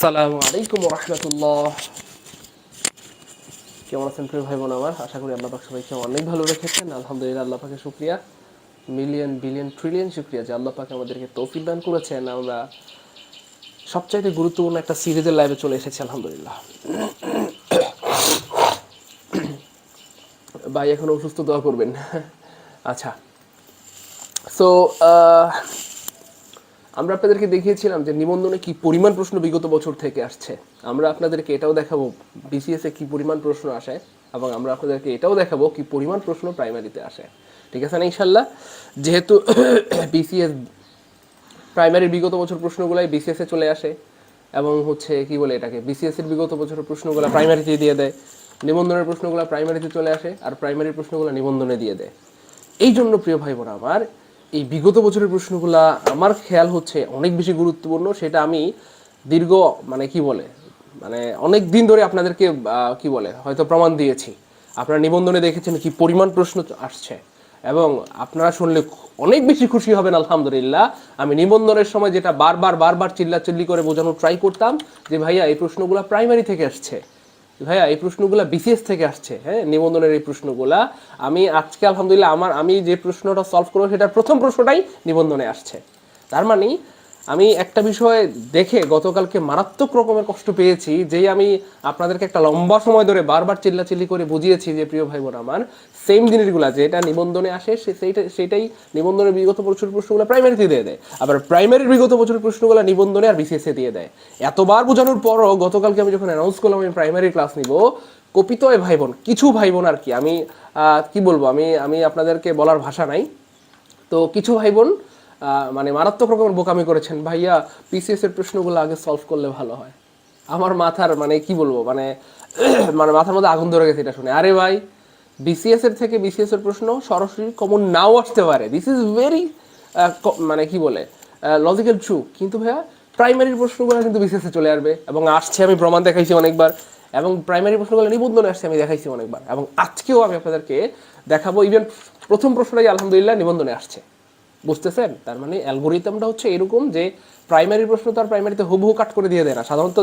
আসসালামু আলাইকুম রহমতুল্লাহ। কেমন আছেন প্রিয় ভাই বোন আমার? আশা করি আল্লাহ পাক সবাইকে অনেক ভালো রেখেছেন। আলহামদুলিল্লাহ, আল্লাহ পাকে শুকরিয়া, মিলিয়ন বিলিয়ন ট্রিলিয়ন শুকরিয়া যে আল্লাহ পাক আমাদেরকে তৌফিক দান করেছেন। আমরা সবচাইতে গুরুত্বপূর্ণ একটা সিরিজের লাইভে চলে এসেছি আলহামদুলিল্লাহ। ভাই এখন অসুস্থ, দোয়া করবেন। আচ্ছা, সো আমরা আপনাদেরকে দেখিয়েছিলাম যে নিবন্ধনে কি পরিমাণ প্রশ্ন বিগত বছর থেকে আসছে। আমরা আপনাদেরকে এটাও দেখাবো বিসিএস এ কি পরিমাণ প্রশ্ন আসে, এবং আমরা আপনাদেরকে এটাও দেখাবো কি পরিমাণ প্রশ্ন প্রাইমারিতে আসে। ঠিক আছে না ইনশাল্লাহ? যেহেতু বিসিএস প্রাইমারির বিগত বছর প্রশ্নগুলাই বিসিএস এ চলে আসে, এবং হচ্ছে কি বলে এটাকে, বিসিএস এর বিগত বছরের প্রশ্নগুলো প্রাইমারিতে দিয়ে দেয়, নিবন্ধনের প্রশ্নগুলো প্রাইমারিতে চলে আসে, আর প্রাইমারির প্রশ্নগুলো নিবন্ধনে দিয়ে দেয়। এই জন্য প্রিয় ভাই বোন আমার, এই বিগত বছরের প্রশ্নগুলা আমার খেয়াল হচ্ছে অনেক বেশি গুরুত্বপূর্ণ। সেটা আমি দীর্ঘ অনেক দিন ধরে আপনাদেরকে কি বলে হয়তো প্রমাণ দিয়েছি। আপনারা নিবন্ধনে দেখেছেন কি পরিমাণ প্রশ্ন আসছে, এবং আপনারা শুনলে অনেক বেশি খুশি হবেন আলহামদুলিল্লাহ। আমি নিবন্ধনের সময় যেটা বারবার চিল্লাচিল্লি করে বোঝানোর ট্রাই করতাম যে ভাইয়া এই প্রশ্নগুলো প্রাইমারি থেকে আসছে, ভাইয়া এই প্রশ্নগুলো বিসিএস থেকে আসছে, হ্যাঁ নিবন্ধনের এই প্রশ্নগুলা আমি আজকে আলহামদুলিল্লাহ আমি যে প্রশ্নটা সলভ করবো সেটার প্রথম প্রশ্নটাই নিবন্ধনে আসছে। তার মানে আমি একটা বিষয় দেখে গতকালকে মারাত্মক রকমের কষ্ট পেয়েছি, যেই আমি আপনাদেরকে একটা লম্বা সময় ধরে বারবার চিল্লাচিল্লি করে বুঝিয়েছি যে প্রিয় ভাই বোন আমার, সেম জিনিসগুলা যেটা নিবন্ধনে আসে সেইটাই নিবন্ধনের বিগত বছরের প্রশ্নগুলো প্রাইমারিতে দিয়ে দেয়, আবার প্রাইমারির বিগত বছরের প্রশ্নগুলো নিবন্ধনে আর বিসিএস এ দিয়ে দেয়। এতবার বোঝানোর পরও গতকালকে আমি যখন অ্যানাউন্স করলাম আমি প্রাইমারি ক্লাস নিব, কপিতয় ভাই বোন, কিছু ভাই বোন আর কি, আমি কি বলবো, আমি আপনাদেরকে বলার ভাষা নাই। তো কিছু ভাই বোন মানে মারাত্মক রকমের বোকামি করেছেন, ভাইয়া পিসিএস এর প্রশ্নগুলো আগে সলভ করলে ভালো হয়। আমার মাথার মানে কি বলবো, মানে মাথার মধ্যে আগুন ধরে গেছে এটা শুনে। আরে ভাই, বিসিএস এর থেকে বিসিএস এর প্রশ্ন সরাসরি কমন নাও আসতে পারে, দিস ইজ ভেরি মানে কি বলে লজিক্যাল ট্রু, কিন্তু ভাইয়া প্রাইমারির প্রশ্নগুলো কিন্তু বিসিএস এ চলে আসবে, এবং আসছে, আমি প্রমাণ দেখাইছি অনেকবার। এবং প্রাইমারি প্রশ্নগুলো নিবন্ধনে আসছে, আমি দেখাইছি অনেকবার, এবং আজকেও আমি আপনাদেরকে দেখাবো। ইভেন প্রথম প্রশ্নটাই আলহামদুলিল্লাহ নিবন্ধনে আসছে, বুঝতেছেন? তার মানে অ্যালগোরিদমটা হচ্ছে এরকম যে প্রাইমারি প্রশ্ন তো আর প্রাইমারিতে হুবহু কাট করে দিয়ে দেয় না সাধারণত।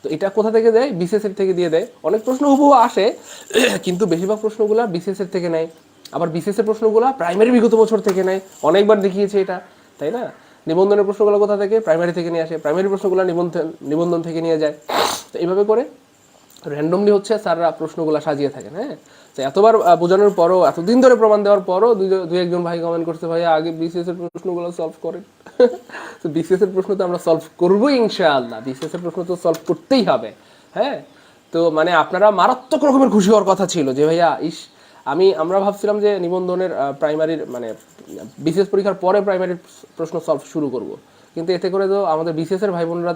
তো এটা কোথা থেকে দেয়? বিসিএস এর থেকে দিয়ে দেয়। অনেক প্রশ্ন হুবহু আসে, কিন্তু বেশিরভাগ প্রশ্নগুলো বিসিএস এর থেকে নেয়, আবার বিসিএস এর প্রশ্নগুলো প্রাইমারি বিগত বছর থেকে নেয়। অনেকবার দেখিয়েছে এটা, তাই না? নিবন্ধনের প্রশ্নগুলো কোথা থেকে? প্রাইমারি থেকে নিয়ে আসে, প্রাইমারি প্রশ্নগুলো নিবন্ধন থেকে নিয়ে যায়। তো এইভাবে করে র্যান্ডমলি হচ্ছে স্যাররা প্রশ্নগুলো সাজিয়ে থাকেন। হ্যাঁ, তো এতবার বোঝানোর পরও, এতদিন ধরে প্রমাণ দেওয়ার পরও দুই একজন ভাই কমেন্ট করছে, ভাই আগে বিসিএস এর প্রশ্নগুলো সলভ করেন। তো বিসিএস এর প্রশ্ন তো আমরা সলভ করবোই ইনশাআল্লাহ, বিসিএস এর প্রশ্ন তো সলভ করতেই হবে। হ্যাঁ, তো মানে আপনারা মারাত্মক রকমের খুশি হওয়ার কথা ছিল যে ভাইয়া আমরা ভাবছিলাম যে নিবন্ধনের প্রাইমারির মানে বিসিএস পরীক্ষার পরে প্রাইমারির প্রশ্ন সলভ শুরু করব, কিন্তু এতে করে তো আমাদের বিসিএস এর ভাই বোনরা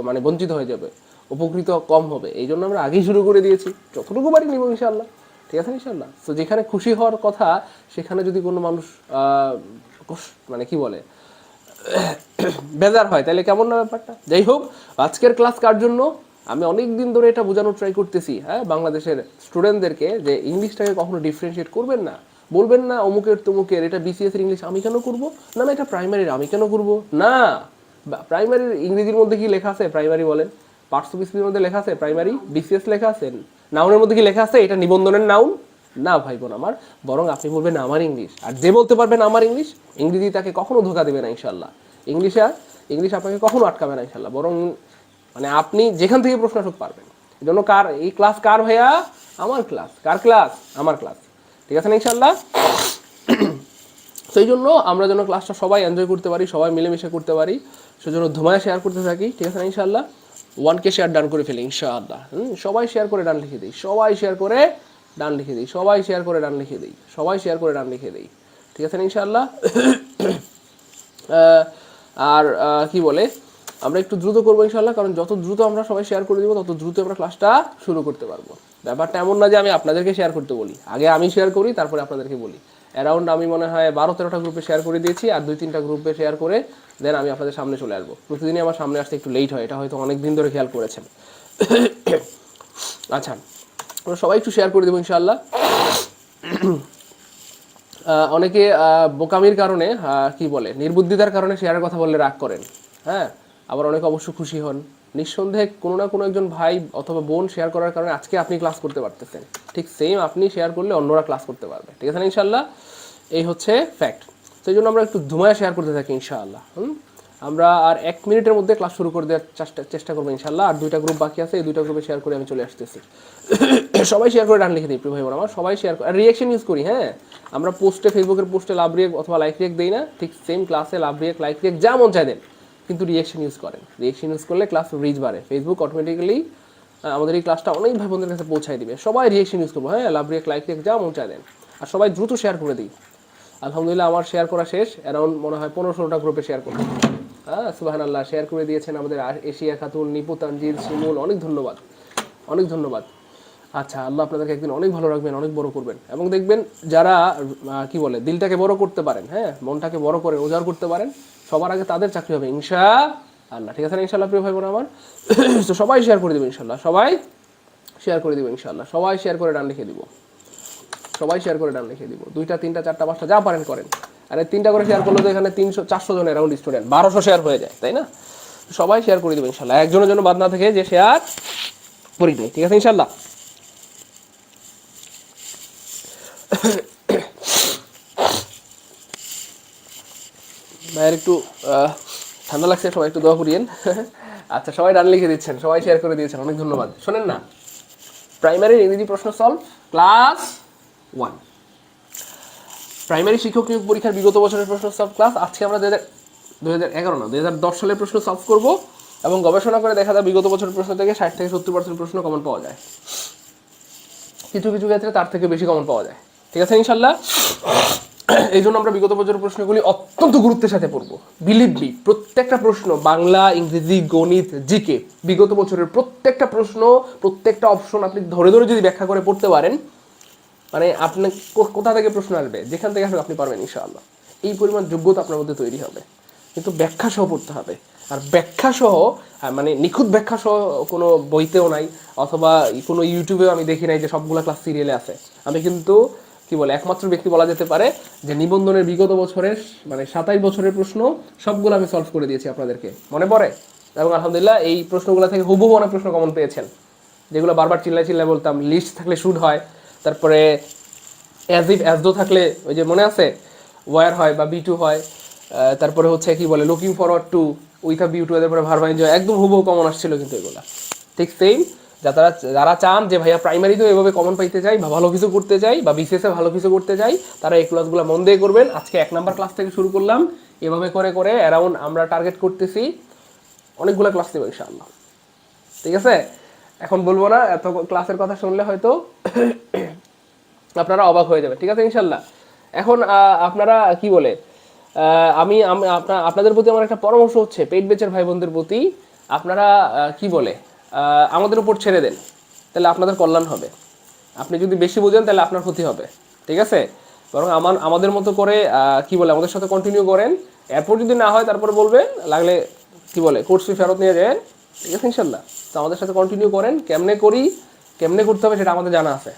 মানে বঞ্চিত হয়ে যাবে, উপকৃত কম হবে। এই জন্য আমরা আগেই শুরু করে দিয়েছি, যতটুকু পারি নিব ইনশাআল্লাহ। ঠিক আছে ইনশাআল্লাহ? তো যেখানে খুশি হওয়ার কথা সেখানে যদি কোনো মানুষ মানে কি বলে বেজার হয়, তাহলে কেমন না ব্যাপারটা? যাই হোক, আজকের ক্লাস কার জন্য? আমি অনেক দিন ধরে এটা বোঝানোর ট্রাই করতেছি, হ্যাঁ, বাংলাদেশের স্টুডেন্টদেরকে যে ইংলিশটাকে কখনো ডিফারেন্সিয়েট করবেন না, বলবেন না অমুকের তমুকের, এটা বিসিএস এর ইংলিশ আমি কেন করবো, না না এটা প্রাইমারির আমি কেন করবো না। প্রাইমারির ইংরেজির মধ্যে কি লেখা আছে? প্রাইমারি বলেন। পার্টস অফ স্পিচের মধ্যে লেখা আছে প্রাইমারি, বিসিএস লেখা আছে। নাউনের মধ্যে কি লেখা আছে এটা নিবন্ধনের নাউন? না ভাই বোন আমার, বরং আপনি বলবেন আমার ইংলিশ। আর যে বলতে পারবেন আমার ইংলিশ, ইংরেজি তাকে কখনো ধোকা দেবে না ইনশাল্লাহ। ইংলিশ আপনাকে কখনো আটকাবে না ইনশাল্লাহ, বরং মানে আপনি যেখান থেকে প্রশ্ন আসুক পারবেন। এই জন্য এই ক্লাস কার ভাইয়া? আমার ক্লাস। কার ক্লাস? আমার ক্লাস। ঠিক আছে না ইনশাল্লাহ? সেই জন্য আমরা যেন ক্লাসটা সবাই এনজয় করতে পারি, সবাই মিলেমিশে করতে পারি, সেজন্য ধুমায় শেয়ার করতে থাকি। ঠিক আছে না ইনশাল্লাহ? 1K শেয়ার ডান করে ফেলি ইনশাআল্লাহ। সবাই শেয়ার করে ডান লিখে দিই, সবাই শেয়ার করে ডান লিখে দিই, সবাই শেয়ার করে ডান লিখে দিই, সবাই শেয়ার করে ডান লিখে দিই। ঠিক আছে না ইনশাআল্লাহ? আর কি বলে, আমরা একটু দ্রুত করবো ইনশাআল্লাহ, কারণ যত দ্রুত আমরা সবাই শেয়ার করে দিব তত দ্রুত আমরা ক্লাসটা শুরু করতে পারবো। ব্যাপারটা এমন না যে আমি আপনাদেরকে শেয়ার করতে বলি, আগে আমি শেয়ার করি তারপরে আপনাদেরকে বলি। অ্যারাউন্ড আমি মনে হয় 12-13টা গ্রুপে শেয়ার করে দিয়েছি, আর 2-3টা গ্রুপে শেয়ার করে দেন আমি আপনাদের সামনে চলে আসবো। প্রতিদিনই আমার সামনে আসতে একটু লেট হয়, এটা হয়তো অনেক দিন ধরে খেয়াল করেছেন। আচ্ছা, আমরা সবাই একটু শেয়ার করে দেবো ইনশাআল্লাহ। অনেকে বোকামির কারণে কি বলে নির্বুদ্ধিতার কারণে শেয়ারের কথা বললে রাগ করেন, হ্যাঁ, আবার অনেকে অবশ্য খুশি হন। নিঃসন্দেহে কোনো না কোনো একজন ভাই অথবা বোন শেয়ার করার কারণে আজকে আপনি ক্লাস করতে পারতেছেন, ঠিক সেম আপনি শেয়ার করলে অন্যরা ক্লাস করতে পারবে, ঠিক আছে না ইনশাল্লাহ? এই হচ্ছে ফ্যাক্ট। তো এই জন্য আমরা একটু ধুমায় শেয়ার করতে থাকি ইনশাআল্লাহ। আমরা আর 1 মিনিটের মধ্যে ক্লাস শুরু করে দেওয়ার চেষ্টা করবো ইনশাল্লাহ। আর 2টা গ্রুপ বাকি আছে, এই 2টা গ্রুপে শেয়ার করে আমি চলে আসতেছি। সবাই শেয়ার করে ডান লিখে দিই প্রিয় ভাই বোন আমার, সবাই শেয়ার করে। আর রিয়েকশন ইউজ করি, হ্যাঁ আমরা পোস্টে, ফেসবুকের পোস্টে লাভ রিয়েক অথবা লাইক রিয়েক দিই না, ঠিক সেম ক্লাসে লাভ রিয়েক, লাইক রিয়েক যা মন চায় দেন, কিন্তু রিয়েকশন ইউজ করেন। রিয়েকশন ইউজ করলে ক্লাস রিচ বাড়ে, ফেসবুক অটোমেটিক্যালি আমাদের এই ক্লাসটা অনেক ভাই বোনদের কাছে পৌঁছায় দিবে। সবাই রিয়েকশন ইউজ করবো, হ্যাঁ লাভ রিয়েক, লাইক রিয়েক যা মন চায় দেন, আর সবাই দ্রুত শেয়ার করে দিই। আলহামদুলিল্লাহ আমার শেয়ার করা শেষ, অ্যারাউন্ড মনে হয় 15-16টা গ্রুপে শেয়ার করবো। হ্যাঁ সুবহানাল্লাহ, শেয়ার করে দিয়েছেন আমাদের এশিয়া খাতুন, নিপু, তানজিল, শিমুল, অনেক ধন্যবাদ, অনেক ধন্যবাদ। আচ্ছা, আল্লাহ আপনাদেরকে একদিন অনেক ভালো রাখবেন, অনেক বড় করবেন। এবং দেখবেন যারা কি বলে দিলটাকে বড় করতে পারেন, হ্যাঁ মনটাকে বড় করে উজাড় করতে পারেন, সবার আগে তাদের চাকরি হবে ইনশাআল্লাহ, ঠিক আছে না ইনশাআল্লাহ প্রিয় ভাই বোন আমার? তো সবাই শেয়ার করে দেবেন ইনশাআল্লাহ, সবাই শেয়ার করে দেবেন ইনশাআল্লাহ, সবাই শেয়ার করে ডান লিখে দিব, সবাই শেয়ার করে ডান লিখে দিব। 2টা 3টা 4টা 5টা যা পারেন করেন। আরে 3টা করে শেয়ার করলে তো এখানে 300-400 জন অ্যারাউন্ড স্টুডেন্ট, 1200 শেয়ার হয়ে যায়, তাই না? সবাই শেয়ার করে দেবেন ইনশাআল্লাহ, একজনের জন্য বাদ না থেকে যে শেয়ার করি নাই, ঠিক আছে ইনশাআল্লাহ? ভাইয়ের একটু ঠান্ডা লাগছে, সবাই একটু দোয়া করিয়েন। আচ্ছা, সবাই ডান লিখে দিচ্ছেন, সবাই শেয়ার করে দিয়েছেন, অনেক ধন্যবাদ। শোনেন না, প্রাইমারি ইংরেজি প্রশ্ন সলভ ক্লাস 1, প্রাইমারি শিক্ষক নিয়োগ পরীক্ষার বিগত বছরের প্রশ্ন সলভ ক্লাস। আজকে আমরা 2011 না 2010 সালের প্রশ্ন সলভ করব, এবং গবেষণা করে দেখা যায় বিগত বছরের প্রশ্ন থেকে 60-70% প্রশ্ন কমন পাওয়া যায়, কিছু কিছু ক্ষেত্রে তার থেকে বেশি কমন পাওয়া যায়, ঠিক আছে ইনশাল্লাহ? এই জন্য আমরা বিগত বছরের প্রশ্নগুলি অত্যন্ত গুরুত্বের সাথে পড়বো। বিলিভ মি, প্রত্যেকটা প্রশ্ন, বাংলা, ইংরেজি, গণিত, জিকে, বিগত বছরের প্রত্যেকটা প্রশ্ন, প্রত্যেকটা অপশন আপনি ধরে ধরে যদি ব্যাখ্যা করে পড়তে পারেন, মানে আপনি কোথা থেকে প্রশ্ন আসবে, যেখান থেকে আসবে আপনি পারবেন ইনশাআল্লাহ। এই পরিমাণ যোগ্যতা আপনার মধ্যে তৈরি হবে, কিন্তু ব্যাখ্যা সহ পড়তে হবে। আর ব্যাখ্যা সহ, মানে নিখুঁত ব্যাখ্যা সহ কোনো বইতেও নাই, অথবা কোনো ইউটিউবেও আমি দেখি নাই যে সবগুলো ক্লাস সিরিয়ালে আছে। আমি কিন্তু কি বলে একমাত্র ব্যক্তি বলা যেতে পারে যে নিবন্ধনের বিগত বছরের, মানে 27 বছরের প্রশ্ন সবগুলো আমি সলভ করে দিয়েছি আপনাদেরকে, মনে পড়ে? এবং আলহামদুলিল্লাহ এই প্রশ্নগুলো থেকে হুবহু অনেক প্রশ্ন কমন পেয়েছেন, যেগুলো বারবার চিল্লায় চিল্লায় বলতাম। লিস্ট থাকলে শুড হয়, তারপরে অ্যাজ ইফ অ্যাজ দো থাকলে ওই যে মনে আছে ওয়ার হয় বা বি টু হয়, তারপরে হচ্ছে কি বলে looking forward to with a view to, তারপরে ভার্ব এনজয়, একদম হুবহু কমন আসছিল কিন্তু এগুলো। ঠিক সেম যারা চান যে ভাইয়া প্রাইমারিতেও এভাবে কমন পাইতে চাই, বা ভালো কিছু করতে চাই, বা বিসিএসে ভালো কিছু করতে চাই, তারা এই ক্লাসগুলো মন দিয়ে করবেন। আজকে 1 নাম্বার ক্লাস থেকে শুরু করলাম, এভাবে করে করে অ্যারাউন্ড আমরা টার্গেট করতেছি অনেকগুলো ক্লাস দেবো ইনশাআল্লাহ, ঠিক আছে? এখন বলবো না, এত ক্লাসের কথা শুনলে হয়তো আপনারা অবাক হয়ে যাবে, ঠিক আছে ইনশাল্লাহ? এখন আপনারা কি বলে, আমি আপনাদের প্রতি আমার একটা পরামর্শ হচ্ছে, পেইড ব্যাচের ভাই বোনদের প্রতি, আপনারা কি বলে আমাদের উপর ছেড়ে দেন, তাহলে আপনাদের কল্যাণ হবে। আপনি যদি বেশি বোঝেন তাহলে আপনার ক্ষতি হবে, ঠিক আছে? বরং আমাদের মতো করে কি বলে আমাদের সাথে কন্টিনিউ করেন। এরপর যদি না হয় তারপরে বলবেন, লাগলে কি বলে কোর্স ফি ফেরত নিয়ে যান, ঠিক আছে ইনশাল্লাহ? তো আমাদের সাথে কন্টিনিউ করেন। কেমনে করি, কেমনে করতে হবে সেটা আমাদের জানা আছে,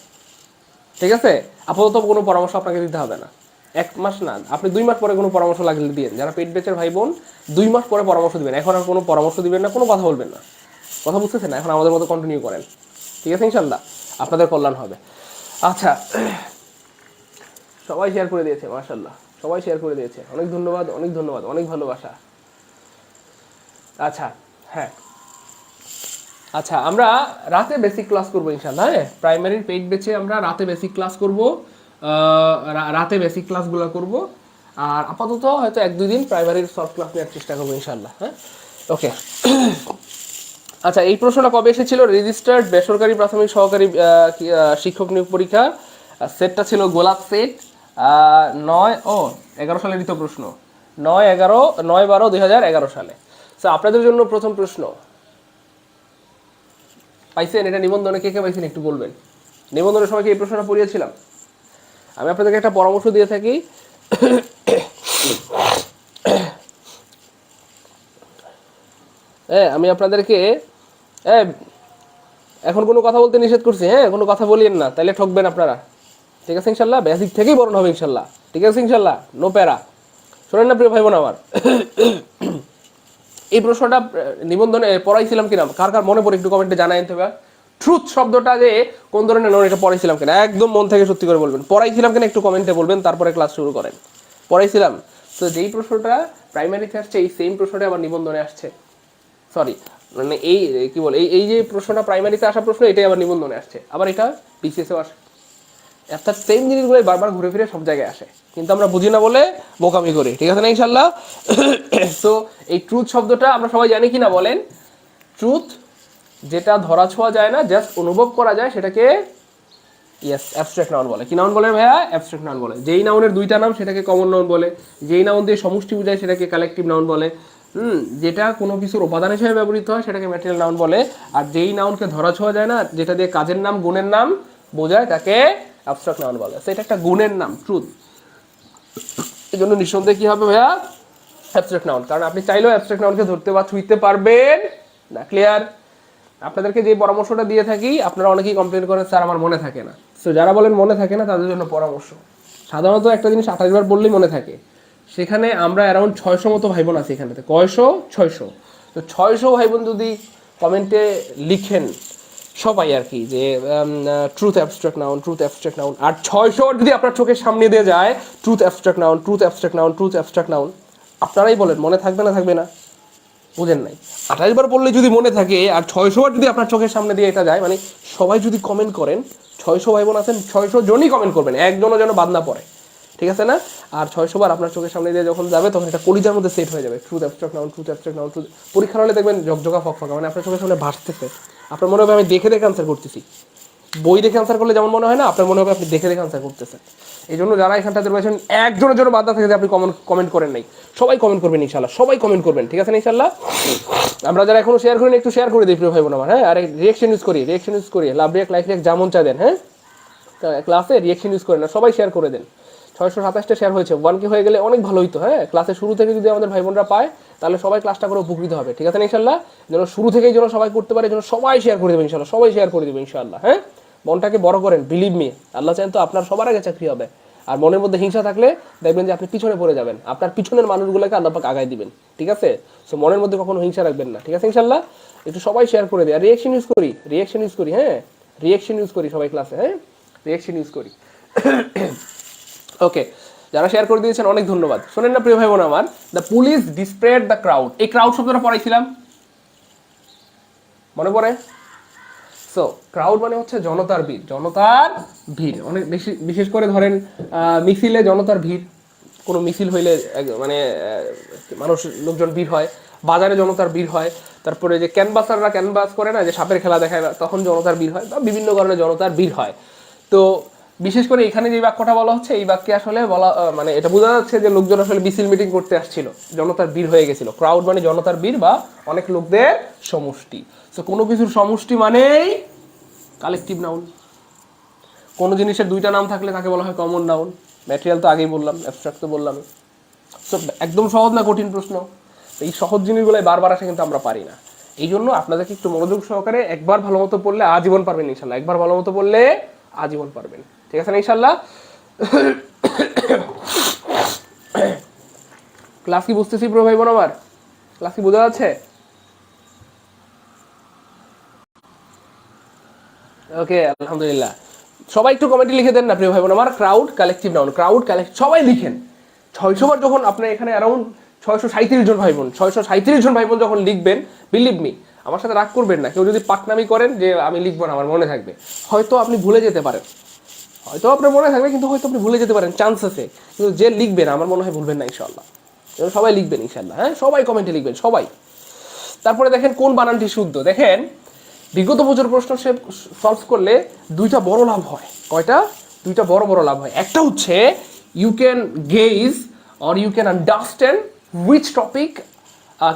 ঠিক আছে? আপাতত কোনো পরামর্শ আপনাকে দিতে হবে না, 1 মাস না, আপনি 2 মাস পরে কোনো পরামর্শ লাগলে দিন। যারা পেইড ব্যাচের ভাই বোন 2 মাস পরে পরামর্শ দিবেন, এখন আর কোনো পরামর্শ দিবেন না, কোনো কথা বলবেন না, কথা বুঝতেছেন না? এখন আমাদের মতো কন্টিনিউ করেন, ঠিক আছে ইনশাল্লাহ? আপনাদের কল্যাণ হবে। আচ্ছা, সবাই শেয়ার করে দিয়েছে, মাশাআল্লাহ, সবাই শেয়ার করে দিয়েছে, অনেক ধন্যবাদ, অনেক ধন্যবাদ, অনেক ভালোবাসা। আচ্ছা, হ্যাঁ, আচ্ছা, আমরা রাতে বেসিক ক্লাস করবো ইনশাআল্লাহ। হ্যাঁ, প্রাইমারির পেইড ব্যাচে আমরা রাতে বেসিক ক্লাস করব, রাতে বেসিক ক্লাসগুলো করব। আর আপাতত হয়তো 1-2 দিন প্রাইমারির সলভ ক্লাস নেওয়ার চেষ্টা করবো ইনশাআল্লাহ। হ্যাঁ, ওকে। আচ্ছা, এই প্রশ্নটা কবে এসেছিল? রেজিস্টার্ড বেসরকারি প্রাথমিক সহকারী শিক্ষক নিয়োগ পরীক্ষা, সেটটা ছিল গোলাপ সেট, 9-11 সালের ঋত প্রশ্ন, 9-12-2011 সালে। তো আপনাদের জন্য প্রথম প্রশ্ন পাইছেন, এটা নিবন্ধনে কে কে পাইছেন একটু বলবেন। নিবন্ধনের সবাইকে এই প্রশ্নটা পড়িয়েছিলাম। আমি আপনাদেরকে একটা পরামর্শ দিয়ে থাকি, হ্যাঁ আমি আপনাদেরকে এখন কোনো কথা বলতে নিষেধ করছি, হ্যাঁ কোনো কথা বলিয়েন না, তাইলে ঠকবেন আপনারা, ঠিক আছে ইনশাল্লাহ? বেসিক থেকেই বরণ হবে ইনশাল্লাহ, ঠিক আছে ইনশাল্লাহ? নো প্যারা। শোনেন না প্রিয় ভাই বোন আমার, এই প্রশ্নটা নিবন্ধনে পড়াইছিলাম কিনা, কার কার মনে পড়ে একটু কমেন্টে জানাই দিতে হবে। ট্রুথ শব্দটা যে কোন ধরনের নাউন এটা পড়াইছিলাম কিনা একদম মন থেকে সত্যি করে বলবেন, পড়াইছিলাম কিনা একটু কমেন্টে বলবেন, তারপরে ক্লাস শুরু করেন। পড়াইছিলাম তো, যেই প্রশ্নটা প্রাইমারিতে আসছে এই সেম প্রশ্নটা আবার নিবন্ধনে আসছে, সরি মানে এই কি বলে এই যে প্রশ্নটা প্রাইমারিতে আসা প্রশ্ন এটাই আবার নিবন্ধনে আসছে, আবার এটা বিসিএসও আসে। অর্থাৎ সেম জিনিসগুলোই বারবার ঘুরে ফিরে সব জায়গায় আসে, কিন্তু আমরা বুঝি না বলে বোকামি করি, ঠিক আছে না ইনশাল্লাহ। তো এই ট্রুথ শব্দটা আমরা সবাই জানি কি না বলেন? ট্রুথ যেটা ধরা ছোঁয়া যায় না, জাস্ট অনুভব করা যায়, সেটাকে ইয়েস অ্যাবস্ট্রাক্ট নাউন বলে। কি নাউন বলে ভাইয়া? অ্যাবস্ট্রাক্ট নাউন বলে। যেই নাউনের দুইটা নাম সেটাকে কমন নাউন বলে, যেই নাউন দিয়ে সমষ্টি বোঝায় সেটাকে কালেকটিভ নাউন বলে, যেটা কোনো কিছুর উপাদান হিসেবে ব্যবহৃত হয় সেটাকে ম্যাটেরিয়াল নাউন বলে, আর যেই নাউনকে ধরা ছোঁয়া যায় না, যেটা দিয়ে কাজের নাম গুণের নাম বোঝায়, তাকে অ্যাবস্ট্রাক্ট নাউন বলে। তো এটা একটা গুণের নাম ট্রুথ, এই জন্য নিঃসন্দেহে কি হবে ভাইয়া? Abstract noun. কারণ আপনি চাইলেও অ্যাবস্ট্রাক্ট নাউনকে ধরতে বা ছুঁইতে পারবেন না। ক্লিয়ার? আপনাদেরকে যে পরামর্শটা দিয়ে থাকি, আপনারা অনেকেই কমপ্লেন করেন স্যার আমার মনে থাকে না। তো যারা বলেন মনে থাকে না তাদের জন্য পরামর্শ, সাধারণত একটা জিনিস 28 বার বললেই মনে থাকে। সেখানে আমরা অ্যারাউন্ড 600 মতো ভাই বোন আছি এখানেতে, কয়শো? 600। তো 600 ভাই বোন যদি কমেন্টে লিখেন সবাই আর কি যে truth abstract noun, truth abstract noun, আর 600 যদি আপনার চোখের সামনে দিয়ে যায় truth abstract noun, truth abstract noun, truth abstract noun, আপনারাই বলেন মনে থাকবে না থাকবে না? বুঝেন নাই? 28 বার পড়লে যদি মনে থাকে, আর 600 বার যদি আপনার চোখের সামনে দিয়ে এটা যায়, মানে সবাই যদি কমেন্ট করেন, 600 ভাই বোন আছেন, 600 জনই কমেন্ট করবেন, একজনও যেন বাদ না পড়ে, ঠিক আছে না? আর 600 বার আপনার চোখের সামনে দিয়ে যখন যাবে তখন এটা কলিজার মধ্যে সেট হয়ে যাবে, truth abstract noun, truth abstract noun, truth. পরীক্ষার হলে দেখবেন ঝকঝকা ফকফকা, মানে আপনার চোখের সামনে ভাসতেছে, আপনার মনে হবে আমি দেখে দেখে আনসার করতেছি। বই দেখে আনসার করলে যেমন মনে হয় না, আপনার মনে হবে আপনি দেখে দেখে আনসার করতেছেন। এই জন্য যারা এখানটাতে রয়েছেন একজনের জন্য বাদ না থাকে যে আপনি কমেন্ট করেন নাই, সবাই কমেন্ট করবেন ইনশাল্লাহ, সবাই কমেন্ট করবেন, ঠিক আছে না ইনশাল্লাহ। আমরা যারা এখনো শেয়ার করেন একটু শেয়ার করে দিই প্রিয় ভাই বোন আমার, হ্যাঁ। আর রিয়েকশন ইউজ করি লাভ রিয়েক্ট লাইক রিয়েক্ট যেমন চা দেন, হ্যাঁ। ক্লাসে রিয়েকশন ইউজ করেন না, সবাই শেয়ার করে দেন। 627টা শেয়ার হয়েছে, 1K হয়ে গেলে অনেক ভালো হইতো, হ্যাঁ। ক্লাসের শুরু থেকে যদি আমাদের ভাই বোনরা পায় তাহলে সবাই ক্লাসটা করে উপকৃত হবে, ঠিক আছে না ইনশাল্লাহ। যেন শুরু থেকেই যেন সবাই করতে পারে, যেন সবাই শেয়ার করে দেবে ইনশাল্লাহ, সবাই শেয়ার করে দেবে ইনশাল্লাহ, হ্যাঁ। মনটাকে বড় করেন, বিলিভ মি, আল্লাহ চান তো আপনার সবার আগে চাকরি হবে। আর মনের মধ্যে হিংসা থাকলে দেখবেন যে আপনি পিছনে পড়ে যাবেন, আপনার পিছনের মানুষগুলোকে আল্লাহ পাক আগায় দিবেন, ঠিক আছে। সো মনের মধ্যে কখনো হিংসা রাখবেন না, ঠিক আছে ইনশাল্লাহ। একটু সবাই শেয়ার করে দিই। আর রিয়েকশন ইউজ করি, হ্যাঁ। রিয়েকশন ইউজ করি সবাই ক্লাসে, হ্যাঁ। রিয়েকশন ইউজ করি। ওকে, যারা শেয়ার করে দিয়েছেন অনেক ধন্যবাদ। শোনেন না প্রিয় ভাই বোন আমার, দ্য পুলিশ ডিসপ্রেড দ্য ক্রাউড, এই ক্রাউড শব্দটা পড়াইছিলাম, মনে পড়ে? সো ক্রাউড মানে হচ্ছে জনতার ভিড়, জনতার ভিড়। অনেক বেশি, বিশেষ করে ধরেন মিছিলে জনতার ভিড়, কোনো মিছিল হইলে মানে মানুষ লোকজন ভিড় হয়, বাজারে জনতার ভিড় হয়, তারপরে যে ক্যানভাসাররা ক্যানভাস করে না, যে সাপের খেলা দেখায় না, তখন জনতার ভিড় হয়, বা বিভিন্ন কারণে জনতার ভিড় হয়। তো বিশেষ করে এখানে যে বাক্যটা বলা হচ্ছে, এই বাক্যে আসলে বলা মানে এটা বোঝা যাচ্ছে যে লোকজন আসলে মিছিল মিটিং করতে আসছিল, জনতার ভিড় হয়ে গেছিল। ক্রাউড মানে জনতার ভিড় বা অনেক লোকদের সমষ্টি। তো কোনো কিছুর সমষ্টি মানেই কালেকটিভ নাউন। কোনো জিনিসের দুইটা নাম থাকলে তাকে বলা হয় কমন নাউন। ম্যাটেরিয়াল তো আগেই বললাম, অ্যাবস্ট্রাক্ট তো বললাম। সো একদম সহজ না কঠিন প্রশ্ন? এই সহজ জিনিসগুলো বারবার আসে কিন্তু আমরা পারি না। এই জন্য আপনাদেরকে একটু মনোযোগ সহকারে একবার ভালো মতো পড়লে আজীবন পারবেন ইনশাল্লাহ, একবার ভালো মতো পড়লে আজীবন পারবেন, ঠিক আছে না ইনশাল্লাহ। ক্লাস কি বুঝতেছি প্রিয় ভাই বোন আমার? ক্লাস কি বোঝা যাচ্ছে? ওকে, আলহামদুলিল্লাহ। সবাই একটু কমেন্টে লিখে দেন না প্রিয় ভাই বোন আমার, crowd collective noun, crowd collect, সবাই লিখেন। 600 বার যখন আপনার এখানে অ্যারাউন্ড 637 জন ভাই বোন, 637 জন ভাই বোন যখন লিখবেন, বিলিভ মি, আমার সাথে রাগ করবেন না। কেউ যদি পাকনামি করেন যে আমি লিখবো না, আমার মনে থাকবে, হয়তো আপনি ভুলে যেতে পারেন, হয়তো আপনার মনে থাকবে, কিন্তু হয়তো আপনি ভুলে যেতে পারেন, চান্স আছে। কিন্তু যে লিখবেন আমার মনে হয় ভুলবেন না ইনশাল্লাহ। সবাই লিখবেন ইনশাল্লাহ, হ্যাঁ। সবাই কমেন্টে লিখবেন, সবাই। তারপরে দেখেন কোন বানানটি শুদ্ধ। দেখেন বিগত বছর প্রশ্ন সে সলভ করলে দুইটা বড় লাভ হয়। কয়টা? দুইটা বড় বড় লাভ হয়। একটা হচ্ছে you can gauge or you can understand which topic,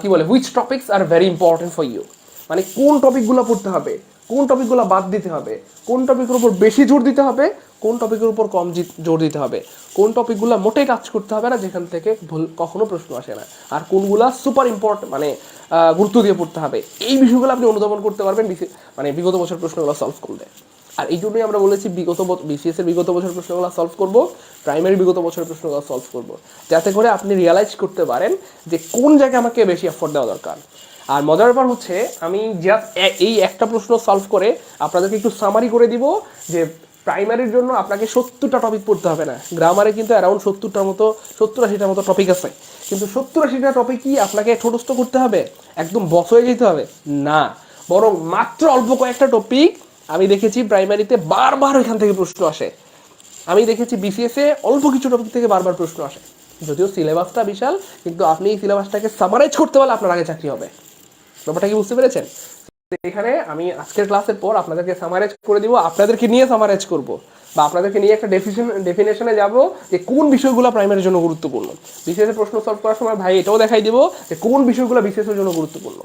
কি বলে, which topics are very important for you, মানে কোন টপিকগুলো পড়তে হবে, কোন টপিকগুলো বাদ দিতে হবে, কোন টপিকের উপর বেশি জোর দিতে হবে, কোন টপিকের উপর কম জোর দিতে হবে, কোন টপিকগুলো মোটেই কাজ করতে হবে না, যেখান থেকে ভুল কখনো প্রশ্ন আসে না, আর কোনগুলা সুপার ইম্পর্টেন্ট মানে গুরুত্ব দিয়ে পড়তে হবে। এই বিষয়গুলো আপনি অনুধাবন করতে পারবেন মানে বিগত বছর প্রশ্নগুলো সলভ করলে। আর এই জন্যই আমরা বলেছি বিসিএস এর বিগত বছরের প্রশ্নগুলো সলভ করব, প্রাইমারি বিগত বছরের প্রশ্নগুলো সলভ করব, যাতে করে আপনি রিয়ালাইজ করতে পারেন যে কোন জায়গায় আমাকে বেশি এফোর্ট দেওয়া দরকার। আর মজার ব্যাপার হচ্ছে আমি জাস্ট এই একটা প্রশ্ন সলভ করে আপনাদেরকে একটু সামারি করে দিব যে প্রাইমারির জন্য আপনাকে 70টা টপিক পড়তে হবে না। গ্রামারে কিন্তু অ্যারাউন্ড 70-80টার মতো টপিক আছে, কিন্তু 70-80টা টপিক কি আপনাকে ঠোঁটস্থ করতে হবে, একদম বস হয়ে যেতে হবে না, বরং মাত্র অল্প কয়েকটা টপিক আমি দেখেছি প্রাইমারিতে বারবার ওইখান থেকে প্রশ্ন আসে। আমি দেখেছি বিসিএসে অল্প কিছু টপিক থেকে বারবার প্রশ্ন আসে, যদিও সিলেবাসটা বিশাল, কিন্তু আপনি এই সিলেবাসটাকে সামারাইজ করতে পারলে আপনার আগে চাকরি হবে। ব্যাপারটা কি বুঝতে পেরেছেন? এখানে আমি আজকের ক্লাসের পর আপনাদেরকে সামারাইজ করে দিব, আপনাদেরকে নিয়ে সামারাইজ করব, বা আপনাদেরকে নিয়ে একটা ডেফিনেশনে যাব যে কোন বিষয়গুলো প্রাইমারির জন্য গুরুত্বপূর্ণ। বিসিএস এর প্রশ্ন সলভ করার সময় ভাই এটাও দেখাই দিব যে কোন বিষয়গুলো বিসিএস এর জন্য গুরুত্বপূর্ণ।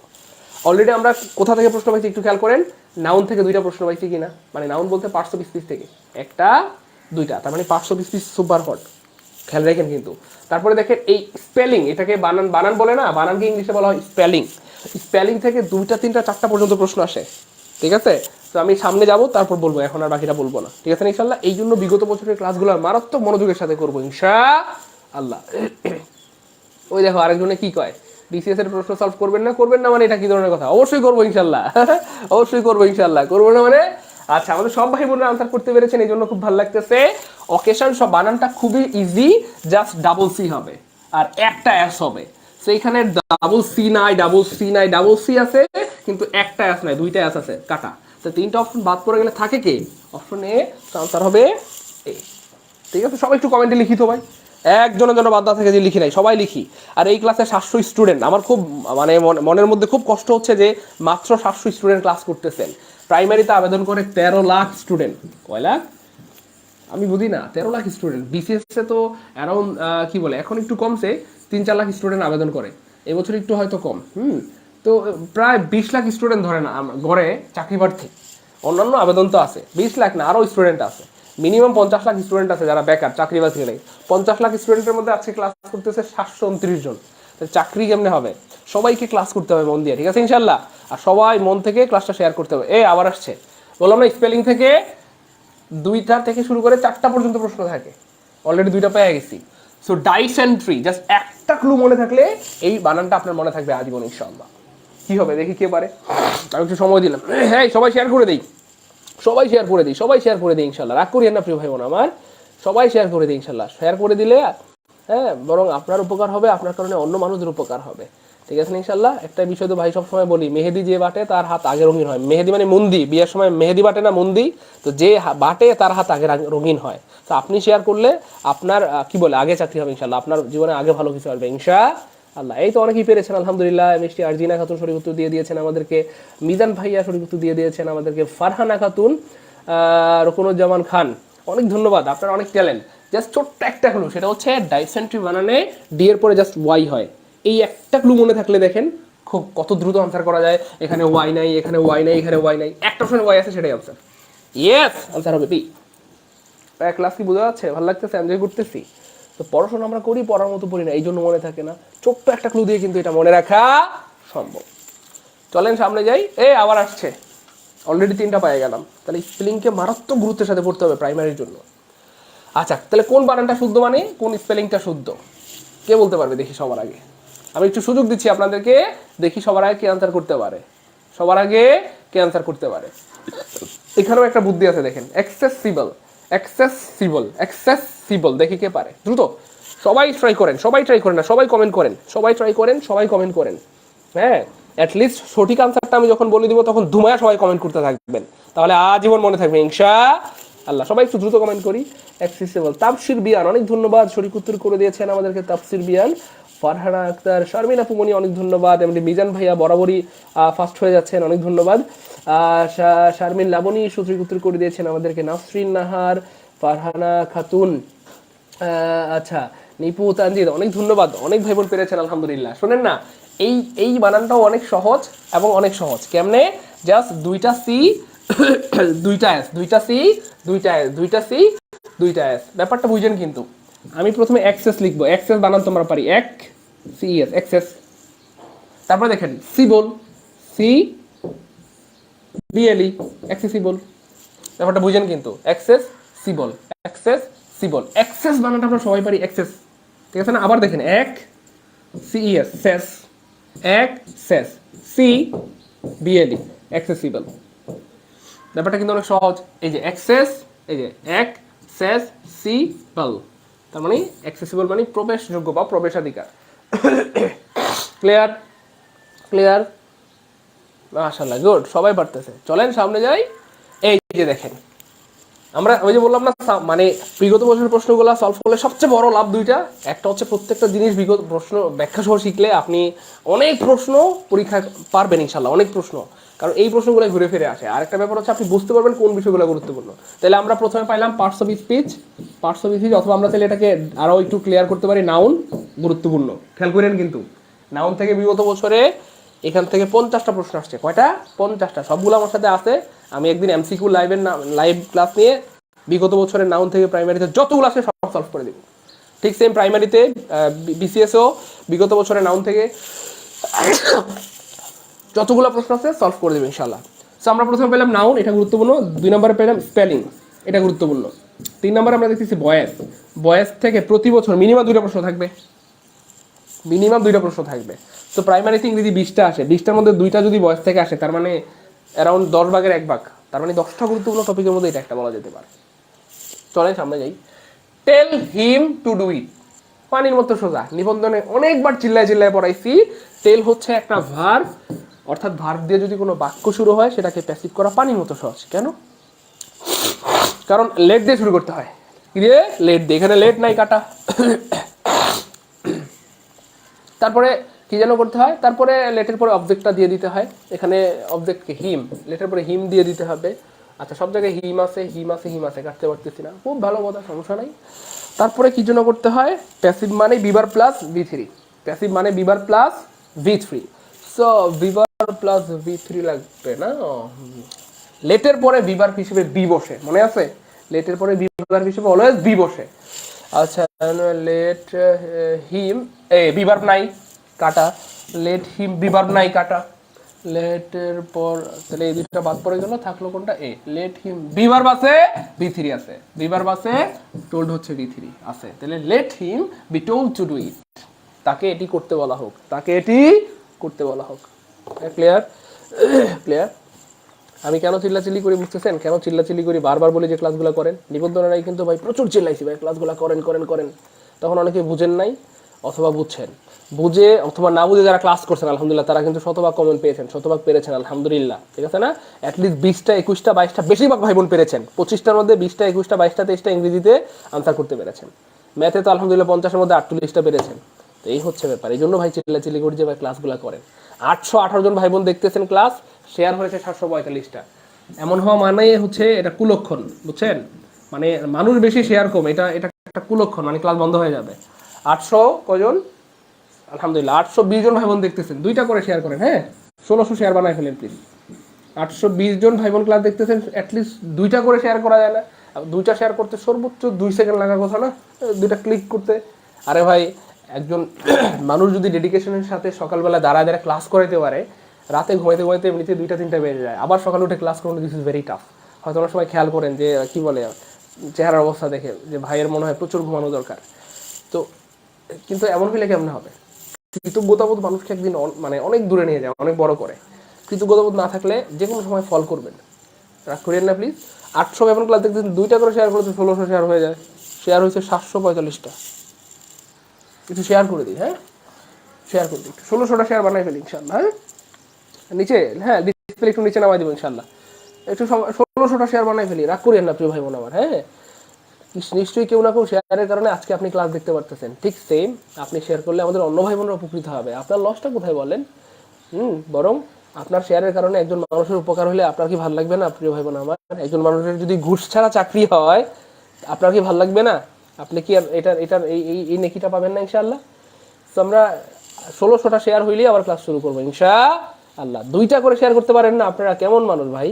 অলরেডি আমরা কোথা থেকে প্রশ্ন পাইছি একটু খেয়াল করেন, নাউন থেকে 2টা প্রশ্ন পাইছি কিনা, মানে নাউন বলতে 500 পিস থেকে 1টা 2টা, তার মানে 500 পিস সুপার হট, খেয়াল রাখেন কিন্তু। তারপরে দেখেন এই স্পেলিং, এটাকে বানান বলে না, বানানকে ইংলিশে বলা হয় স্পেলিং। স্পেলিং থেকে 2টা 3টা 4টা পর্যন্ত প্রশ্ন আসে, ঠিক আছে? তো আমি সামনে যাব তারপর বলবো, এখন আর বাকিটা বলবো না, ঠিক আছে ইনশাআল্লাহ। এই জন্য বিগত বছরের ক্লাসগুলো মারাত্মক মনোযোগের সাথে করবো ইনশাআল্লাহ। ওই দেখো আরেকজনে কি কয়, বিসিএস এর প্রশ্ন সলভ করবেন না মানে এটা কি ধরনের কথা? অবশ্যই করবো ইনশাআল্লাহ, অবশ্যই করবো ইনশাআল্লাহ, করবো না মানে? আচ্ছা, আমাদের সব ভাই বোনরা আনসার করতে পেরেছেন, এই জন্য খুব ভালো লাগতেছে। অকেশন সব বানানটা খুবই ইজি, জাস্ট ডাবল সি হবে আর একটা এস হবে। সেইখানে ডাবল সি আছে, কিন্তু একটা এস নাই, 2টা এস আছে কাটা। তো 3টা অপশন বাদ পড়ে গেলে থাকে কে? অপশন এ, আনসার হবে এ। ঠিক আছে, সবাই একটু কমেন্টে লিখিত ভাই, একজনের জন্য বাদ না থাকে যে লিখি নাই, সবাই লিখি। আর এই ক্লাসে 700 স্টুডেন্ট, আমার খুব মানে মনের মধ্যে খুব কষ্ট হচ্ছে যে মাত্র 700 স্টুডেন্ট ক্লাস করতেছেন। প্রাইমারিতে আবেদন করে 13 লাখ স্টুডেন্ট, কয় লাখ আমি বুঝি না, 13 লাখ স্টুডেন্ট। বিসিএস এ তো অ্যারাউন্ড কি বলে এখন একটু কমছে, 3-4 লাখ স্টুডেন্ট আবেদন করে, এবছর একটু হয়তো কম। তো প্রায় 20 লাখ স্টুডেন্ট ধরে না গড়ে চাকরি প্রার্থী, অন্যান্য আবেদন তো আছে, 20 লাখ না আরও স্টুডেন্ট আছে, মিনিমাম 50 লাখ স্টুডেন্ট আছে যারা বেকার, চাকরি বাকরি নেই। 50 লাখ স্টুডেন্টের মধ্যে আজকে ক্লাস করতেছে 729 জন, চাকরি কেমনে হবে? সবাইকে ক্লাস করতে হবে মন দিয়ে, ঠিক আছে ইনশাল্লাহ। আর সবাই মন থেকে ক্লাসটা শেয়ার করতে হবে। আবার আসছে, বললাম না স্পেলিং থেকে 2টা থেকে শুরু করে 4টা পর্যন্ত প্রশ্ন থাকে, অলরেডি 2টা পেয়ে গেছি। সো ডাইসেন্ট্রি, জাস্ট একটা ক্লু মনে থাকলে এই বানানটা আপনার মনে থাকবে আজীবন ইনশাআল্লাহ। কি হবে দেখি কে পারে, আমি একটু সময় দিলাম। হ্যাঁ, সবাই শেয়ার করে দিই ইনশাল্লাহ, রাগ করিয়েন না প্রিয় ভাই বোন আমার, সবাই শেয়ার করে দিই ইনশাল্লাহ। শেয়ার করে দিলে হ্যাঁ বরং আপনার উপকার হবে, আপনার কারণে অন্য মানুষের উপকার হবে, ঠিক আছে ইনশাল্লাহ। একটা বিষয় তো ভাই সবসময় বলি, মেহেদি যে বাটে তার হাত আগে রঙিন হয়। মেহেদি মানে মুন্দি, বিয়ের সময় মেহেদি বাটে না মুন্দি, তো যে বাটে তার হাত আগে রঙিন হয়। তো আপনি শেয়ার করলে আপনার কি বলে আগে চাকরি হবে ইনশাল্লাহ, আপনার জীবনে আগে ভালো কিছু আসবে ইনশাআল্লাহ। এই তো অনেকেই পেরেছেন আলহামদুলিল্লাহ। মিষ্টি আরজিনা খাতুন সঠিক উত্তর দিয়ে দিয়েছেন আমাদেরকে, মিজান ভাইয়া সঠিক উত্তর দিয়ে দিয়েছেন আমাদেরকে, ফারহানা খাতুন, রকুনুজ্জামান খান, অনেক ধন্যবাদ, আপনার অনেক ট্যালেন্ট। জাস্ট ছোট্ট একটা ক্লু, সেটা হচ্ছে ডাইসেন্ট্রি বানানে ডি এর পরে জাস্ট ওয়াই হয়। এই একটা ক্লু মনে থাকলে দেখেন খুব কত দ্রুত আনসার করা যায়। এখানে ওয়াই নাই, এখানে ওয়াই নাই, এখানে ওয়াই নাই, একটা অপশনে ওয়াই আছে, সেটাই আনসার। ইয়েস, আনসার হবে বি। ক্লাস কি বোঝা যাচ্ছে? ভালো লাগতেছে, এনজয় করতেছি। তো পড়াশোনা আমরা করি, পড়ার মতো পড়ি না, এই জন্য মনে থাকে না। ছোট্ট একটা ক্লু দিয়ে কিন্তু এটা মনে রাখা সম্ভব। চলেন সামনে যাই। আবার আসছে, অলরেডি 3টা পেয়ে গেলাম। তাহলে স্পেলিংকে মারাত্মক গুরুত্বের সাথে পড়তে হবে প্রাইমারির জন্য। আচ্ছা, তাহলে কোন বানানটা শুদ্ধ, মানে কোন স্পেলিংটা শুদ্ধ, কে বলতে পারবে দেখি সবার আগে? আমি একটু সুযোগ দিচ্ছি আপনাদেরকে, দেখি সবার আগে কে আনসার করতে পারে, সবার আগে কে আনসার করতে পারে। এখানেও একটা বুদ্ধি আছে, দেখেন, অ্যাক্সেসিবল, দেখি কে পারে দ্রুত। সবাই ট্রাই করেন না, সবাই কমেন্ট করেন, সবাই কমেন্ট করেন। হ্যাঁ, অ্যাটলিস্ট সঠিক আনসারটা আমি যখন বলে দিব তখন ধুমায়া সবাই কমেন্ট করতে থাকবেন, তাহলে আজীবন মনে থাকবে ইনশাআল্লাহ। সবাই একটু দ্রুত কমেন্ট করি। অ্যাক্সেসিবল, তাফসির বিয়ান, অনেক ধন্যবাদ, সঠিক উত্তর করে দিয়েছেন আমাদেরকে তাফসির বিয়ান। ফারহানা আক্তার, শারমিন আপুমনি, অনেক ধন্যবাদ। এমনি মিজান ভাইয়া বরাবরই ফার্স্ট হয়ে যাচ্ছেন, অনেক ধন্যবাদ। শারমিন লাবণী সঠিক উত্তর করে দিয়েছেন আমাদেরকে। নাসরিন নাহার, ফারহানা খাতুন, আচ্ছা, নিপু তানজিদ, অনেক ধন্যবাদ। অনেক ভাই বোন পেরেছেন আলহামদুলিল্লাহ। শোনেন না, এই বানানটাও অনেক সহজ এবং অনেক সহজ। কেমনে? জাস্ট 2টা সি 2টা এস, 2টা সি 2টা এস, 2টা সি 2টা এস, ব্যাপারটা বুঝেন কিন্তু। আমি প্রথমে এক্সেস লিখবো, এক্সেস বানান তোমরা পারি, এক সি এস, এক্সেস। তারপরে দেখেন সিবল, সি বিএলই, অ্যাক্সেসিবল। ব্যাপারটা বুঝেন কিন্তু অ্যাক্সেসিবল, অ্যাক্সেসিবল, অ্যাক্সেস বানানটা আমরা সবাই পারি অ্যাক্সেস, ঠিক আছে না? আবার দেখেন এক সিইএস সেস, অ্যাক্সেস সি বিএলই অ্যাক্সেসিবল। ব্যাপারটা কিন্তু অনেক সহজ। এই যে অ্যাক্সেস, এই যে অ্যাক্সেসিবল, তার মানে অ্যাক্সেসিবল মানে প্রবেশযোগ্য বা প্রবেশাধিকার। ক্লিয়ার? ক্লিয়ার? মাশাআল্লাহ, গুড, সবাই পারতেছে। চলেন সামনে যাই। এই যে দেখেন, আমরা ওই যে বললাম না, মানে বিগত বছরের প্রশ্নগুলো সলভ করলে সবচেয়ে বড় লাভ দুইটা। একটা হচ্ছে প্রত্যেকটা জিনিস বিগত প্রশ্ন ব্যাখ্যা সহ শিখলে আপনি অনেক প্রশ্ন পরীক্ষায় পারবেন ইনশাল্লাহ, অনেক প্রশ্ন, কারণ এই প্রশ্নগুলো ঘুরে ফিরে আসে। আরেকটা ব্যাপার হচ্ছে আপনি বুঝতে পারবেন কোন বিষয়গুলো গুরুত্বপূর্ণ। তাহলে আমরা প্রথমে পাইলাম parts of speech, parts of speech, অথবা আমরা তাহলে এটাকে আরও একটু ক্লিয়ার করতে পারি, নাউন গুরুত্বপূর্ণ। খেয়াল করেন কিন্তু নাউন থেকে বিগত বছরে এখান থেকে 50টা প্রশ্ন আসছে। কয়টা? 50টা। সবগুলো আমার সাথে আছে। আমি একদিন এমসিকিউ লাইভ ক্লাস নিয়ে বিগত বছরের নাউন থেকে প্রাইমারিতে যতগুলো আছে সব সলভ করে দিব। ঠিক সেম প্রাইমারিতে বিসিএসও বিগত বছরের নাউন থেকে যতগুলো প্রশ্ন আছে সলভ করে দেবে ইনশাল্লাহ। সো আমরা প্রথমে পেলাম নাউন, এটা গুরুত্বপূর্ণ। 2 নম্বরে পেলাম স্পেলিং, এটা গুরুত্বপূর্ণ। 3 নম্বরে আমরা দেখতেছি ভয়েস, ভয়েস থেকে প্রতি বছর মিনিমাম 2টা প্রশ্ন থাকবে, মিনিমাম 2টা প্রশ্ন থাকবে। তো প্রাইমারিতে ইংরেজি 20টা আসে, 20টার মধ্যে 2টা যদি ভয়েস থেকে আসে, তার মানে অ্যারাউন্ড 10 ভাগের 1 ভাগ, তার মানে 10টা গুরুত্বপূর্ণ টপিকের মধ্যে এটা একটা বলা যেতে পারে। চলেন সামনে যাই। টেল হিম টু ডু ইট, পানির মতো সোজা। নিবন্ধনে অনেকবার চিল্লায় চিল্লায় পড়াইছি। টেল হচ্ছে একটা ভার্ব, অর্থাৎ ভার্ব দিয়ে যদি কোনো বাক্য শুরু হয় সেটাকে প্যাসিভ করা পানির মতো সহজ। কেন? কারণ লেট দিয়ে শুরু করতে হয়। কি দিয়ে? লেট দিয়ে। এখানে লেট নাই, কাটা। তারপরে কি যেন করতে হয়, তারপরে লেটের পরে অবজেক্টটা দিয়ে দিতে হয়। এখানে অবজেক্টকে হিম, লেটের পরে হিম দিয়ে দিতে হবে। আচ্ছা, সব জায়গায় হিম আছে, হিম আছে, হিম আছে, কাটতে পারতেছি না, খুব ভালো কথা, সমস্যা নাই। তারপরে কি জন্য করতে হয়? প্যাসিভ মানে বিভার প্লাস V3, প্যাসিভ মানে বিভার প্লাস V3। সো বিভার প্লাস V3 লাগবে না। লেটের পরে বিভার হিসেবে বি বসে, মনে আছে? লেটের পরে বিভার হিসেবে অলওয়েজ বি বসে। আচ্ছা, লেট হিম, বিভার নাই, কাটা। লেট হিম বিভার নাই, কাটা। লেটের পর তাহলে এই দুইটা বাদ পড়ে গেল, থাকলো কোনটা? এ। লেট হিম বিভার বাসে V3 আছে, বিভার বাসে টোল্ড হচ্ছে V3 আছে। তাহলে let him be told to do it, তাকে এটি করতে বলা হোক, তাকে এটি করতে বলা হোক। ক্লিয়ার? ক্লিয়ার? আমি কেন চিল্লাচিল্লি করি বুঝতেছেন? কেন চিল্লাচিল্লি করি, বারবার বলি যে ক্লাসগুলো করেন। নিবন্ধনারাই কিন্তু ভাই প্রচুর চিল্লাইছি, ভাই ক্লাসগুলো করেন করেন করেন। তখন অনেকে বুঝেন নাই, অথবা বুঝছেন, বুঝে অথবা না বুঝে যারা ক্লাস করছেন আলহামদুলিল্লাহ তারা কিন্তু শতভাগ কমেন্ট পেয়েছেন, শতভাগ পেরেছেন আলহামদুলিল্লাহ, ঠিক আছে না? অ্যাটলিস্ট 20টা 21টা 22টা বেশিরভাগ ভাই বোন পেরেছেন। 25টার মধ্যে 20টা 21টা 22টা 23টা ইংরেজিতে আনসার করতে পেরেছেন। ম্যাথে তো আলহামদুলিল্লাহ 50-এর মধ্যে 48টা পেরেছেন। তো এই হচ্ছে ব্যাপার। এই জন্য ভাই চিল্লাচিল্লি করি যে ভাই ক্লাসগুলো করেন। 818 জন ভাই বোন দেখতেছেন ক্লাস, শেয়ার হয়েছে 745টা। এমন হওয়া মানে হচ্ছে এটা কুলক্ষণ, বুঝছেন? মানে মানুষ বেশি, শেয়ার কম, এটা এটা একটা কুলক্ষণ, মানে ক্লাস বন্ধ হয়ে যাবে। 800 কজন? আলহামদুলিল্লাহ 820 জন ভাই বোন দেখতেছেন, 2টা করে শেয়ার করেন, হ্যাঁ? 1600 শেয়ার বানায় ফেলেন প্লিজ। 820 জন ভাই বোন ক্লাস দেখতেছেন, অ্যাটলিস্ট 2টা করে শেয়ার করা যায় না? 2টা শেয়ার করতে সর্বোচ্চ 2 সেকেন্ড লাগার কথা না? 2টা ক্লিক করতে। আরে ভাই, একজন মানুষ যদি ডেডিকেশনের সাথে সকালবেলা দাঁড়ায় দাঁড়ায় ক্লাস করাইতে পারে, রাতে ঘুমাইতে ঘুমাইতে এমনিতে 2টা 3টা বেজে যায়, আবার সকালে উঠে ক্লাস করানো, দিস ইজ ভেরি টাফ। হয়তো অনেক সময় খেয়াল করেন যে কি বলে, চেহারার অবস্থা দেখে যে ভাইয়ের মনে হয় প্রচুর ঘুমানো দরকার। তো কিন্তু এমন হলে কেমন হবে? কৃতজ্ঞতাবোধ মানুষকে একদিন মানে অনেক দূরে নিয়ে যায়, অনেক বড় করে। কৃতজ্ঞতাবোধ না থাকলে যে কোনো সময় ফল করবেন। রাগ করেন না প্লিজ। 800 এমন ক্লাস দেখতেছেন, 2টা করে শেয়ার করতে 1600 শেয়ার হয়ে যায়। শেয়ার হয়েছে 745টা। একটু শেয়ার করে দিই, হ্যাঁ? শেয়ার করে দিই, 1600টা শেয়ার বানাই ফেলি ইনশাল্লাহ। হ্যাঁ, নিচে, হ্যাঁ ডিসপ্লে একটু নিচে নামাই দেবো ইনশাল্লাহ। একটু 1600টা শেয়ার বানাই ফেলি, রাগ করেন না প্রিয় ভাই বোন আমার। হ্যাঁ, নিশ্চয়ই কেউ না কেউ শেয়ারের কারণে আজকে আপনি ক্লাস দেখতে পারতেছেন। ঠিক সেম, আপনি শেয়ার করলে আমাদের অন্য ভাই বোনরা উপকৃত হবে। আপনার লসটা কোথায় বলেন? বরং আপনার শেয়ারের কারণে একজন মানুষের উপকার হলে আপনার কি ভালো লাগবে না প্রিয় ভাই বোন আমার? একজন মানুষের যদি ঘুষ ছাড়া চাকরি হয়, আপনার কি ভালো লাগবে না? আপনি কি আর এটার এই নেকিটা পাবেন না ইনশাআল্লাহ? তো আমরা 1600টা শেয়ার হইলেই আবার ক্লাস শুরু করবো ইনশাআল্লাহ। 2টা করে শেয়ার করতে পারেন না? আপনারা কেমন মানুষ ভাই?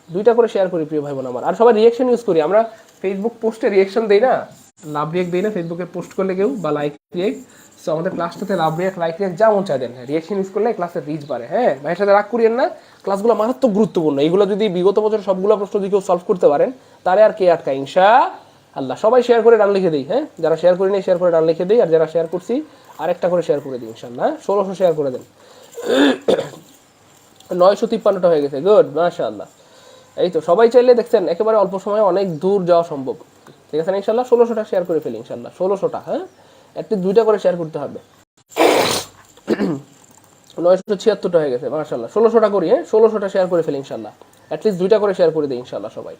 2টা করে শেয়ার করি প্রিয় ভাই বোন আমার। আর সবাই রিয়েকশন ইউজ করি। আমরা ফেসবুক পোস্টে রিয়েকশন দেই না, লাভ রিয়েক্ট দেই না ফেসবুকে পোস্ট করলে কেউ, বা লাইক রিয়েক্ট। সো আমাদের ক্লাসটাতে লাভ রিয়াক্ট লাইক রিয়াক্ট যেমন চাই দেন, রিয়াকশন ইউজ করলে ক্লাসের রিচ বাড়ে। হ্যাঁ, ভাইয়ের সাথে রাগ করিয়েন না, ক্লাসগুলো মারাত্মক গুরুত্বপূর্ণ। এইগুলো যদি বিগত বছর সবগুলো প্রশ্ন যদি কেউ সলভ করতে পারেন তাহলে আর কে আটকায় ইনশাআল্লাহ। সবাই শেয়ার করে ডান লিখে দিই। হ্যাঁ, যারা শেয়ার করি শেয়ার করে ডান লিখে দিই, আর যারা শেয়ার করছি আরেকটা করে শেয়ার করে দিই ইনশাআল্লাহ। 1600 শেয়ার করে দেন। 953টা হয়ে গেছে, গুড, মাশাআল্লাহ। এই তো সবাই চাইলে দেখছেন একেবারে অল্প সময়ে অনেক দূর যাওয়া সম্ভব। ঠিক আছে না ইনশাআল্লাহ? 1600টা শেয়ার করে ফেলি ইনশাআল্লাহ, 1600টা। হ্যাঁ, একটি 2টা করে শেয়ার করতে হবে। 976টা হয়ে গেছে, মাশাআল্লাহ। 1600টা করি। হ্যাঁ, 1600টা শেয়ার করে ফেলি ইনশাআল্লাহ, অ্যাটলিস্ট 2টা করে শেয়ার করে দিই ইনশাআল্লাহ সবাই।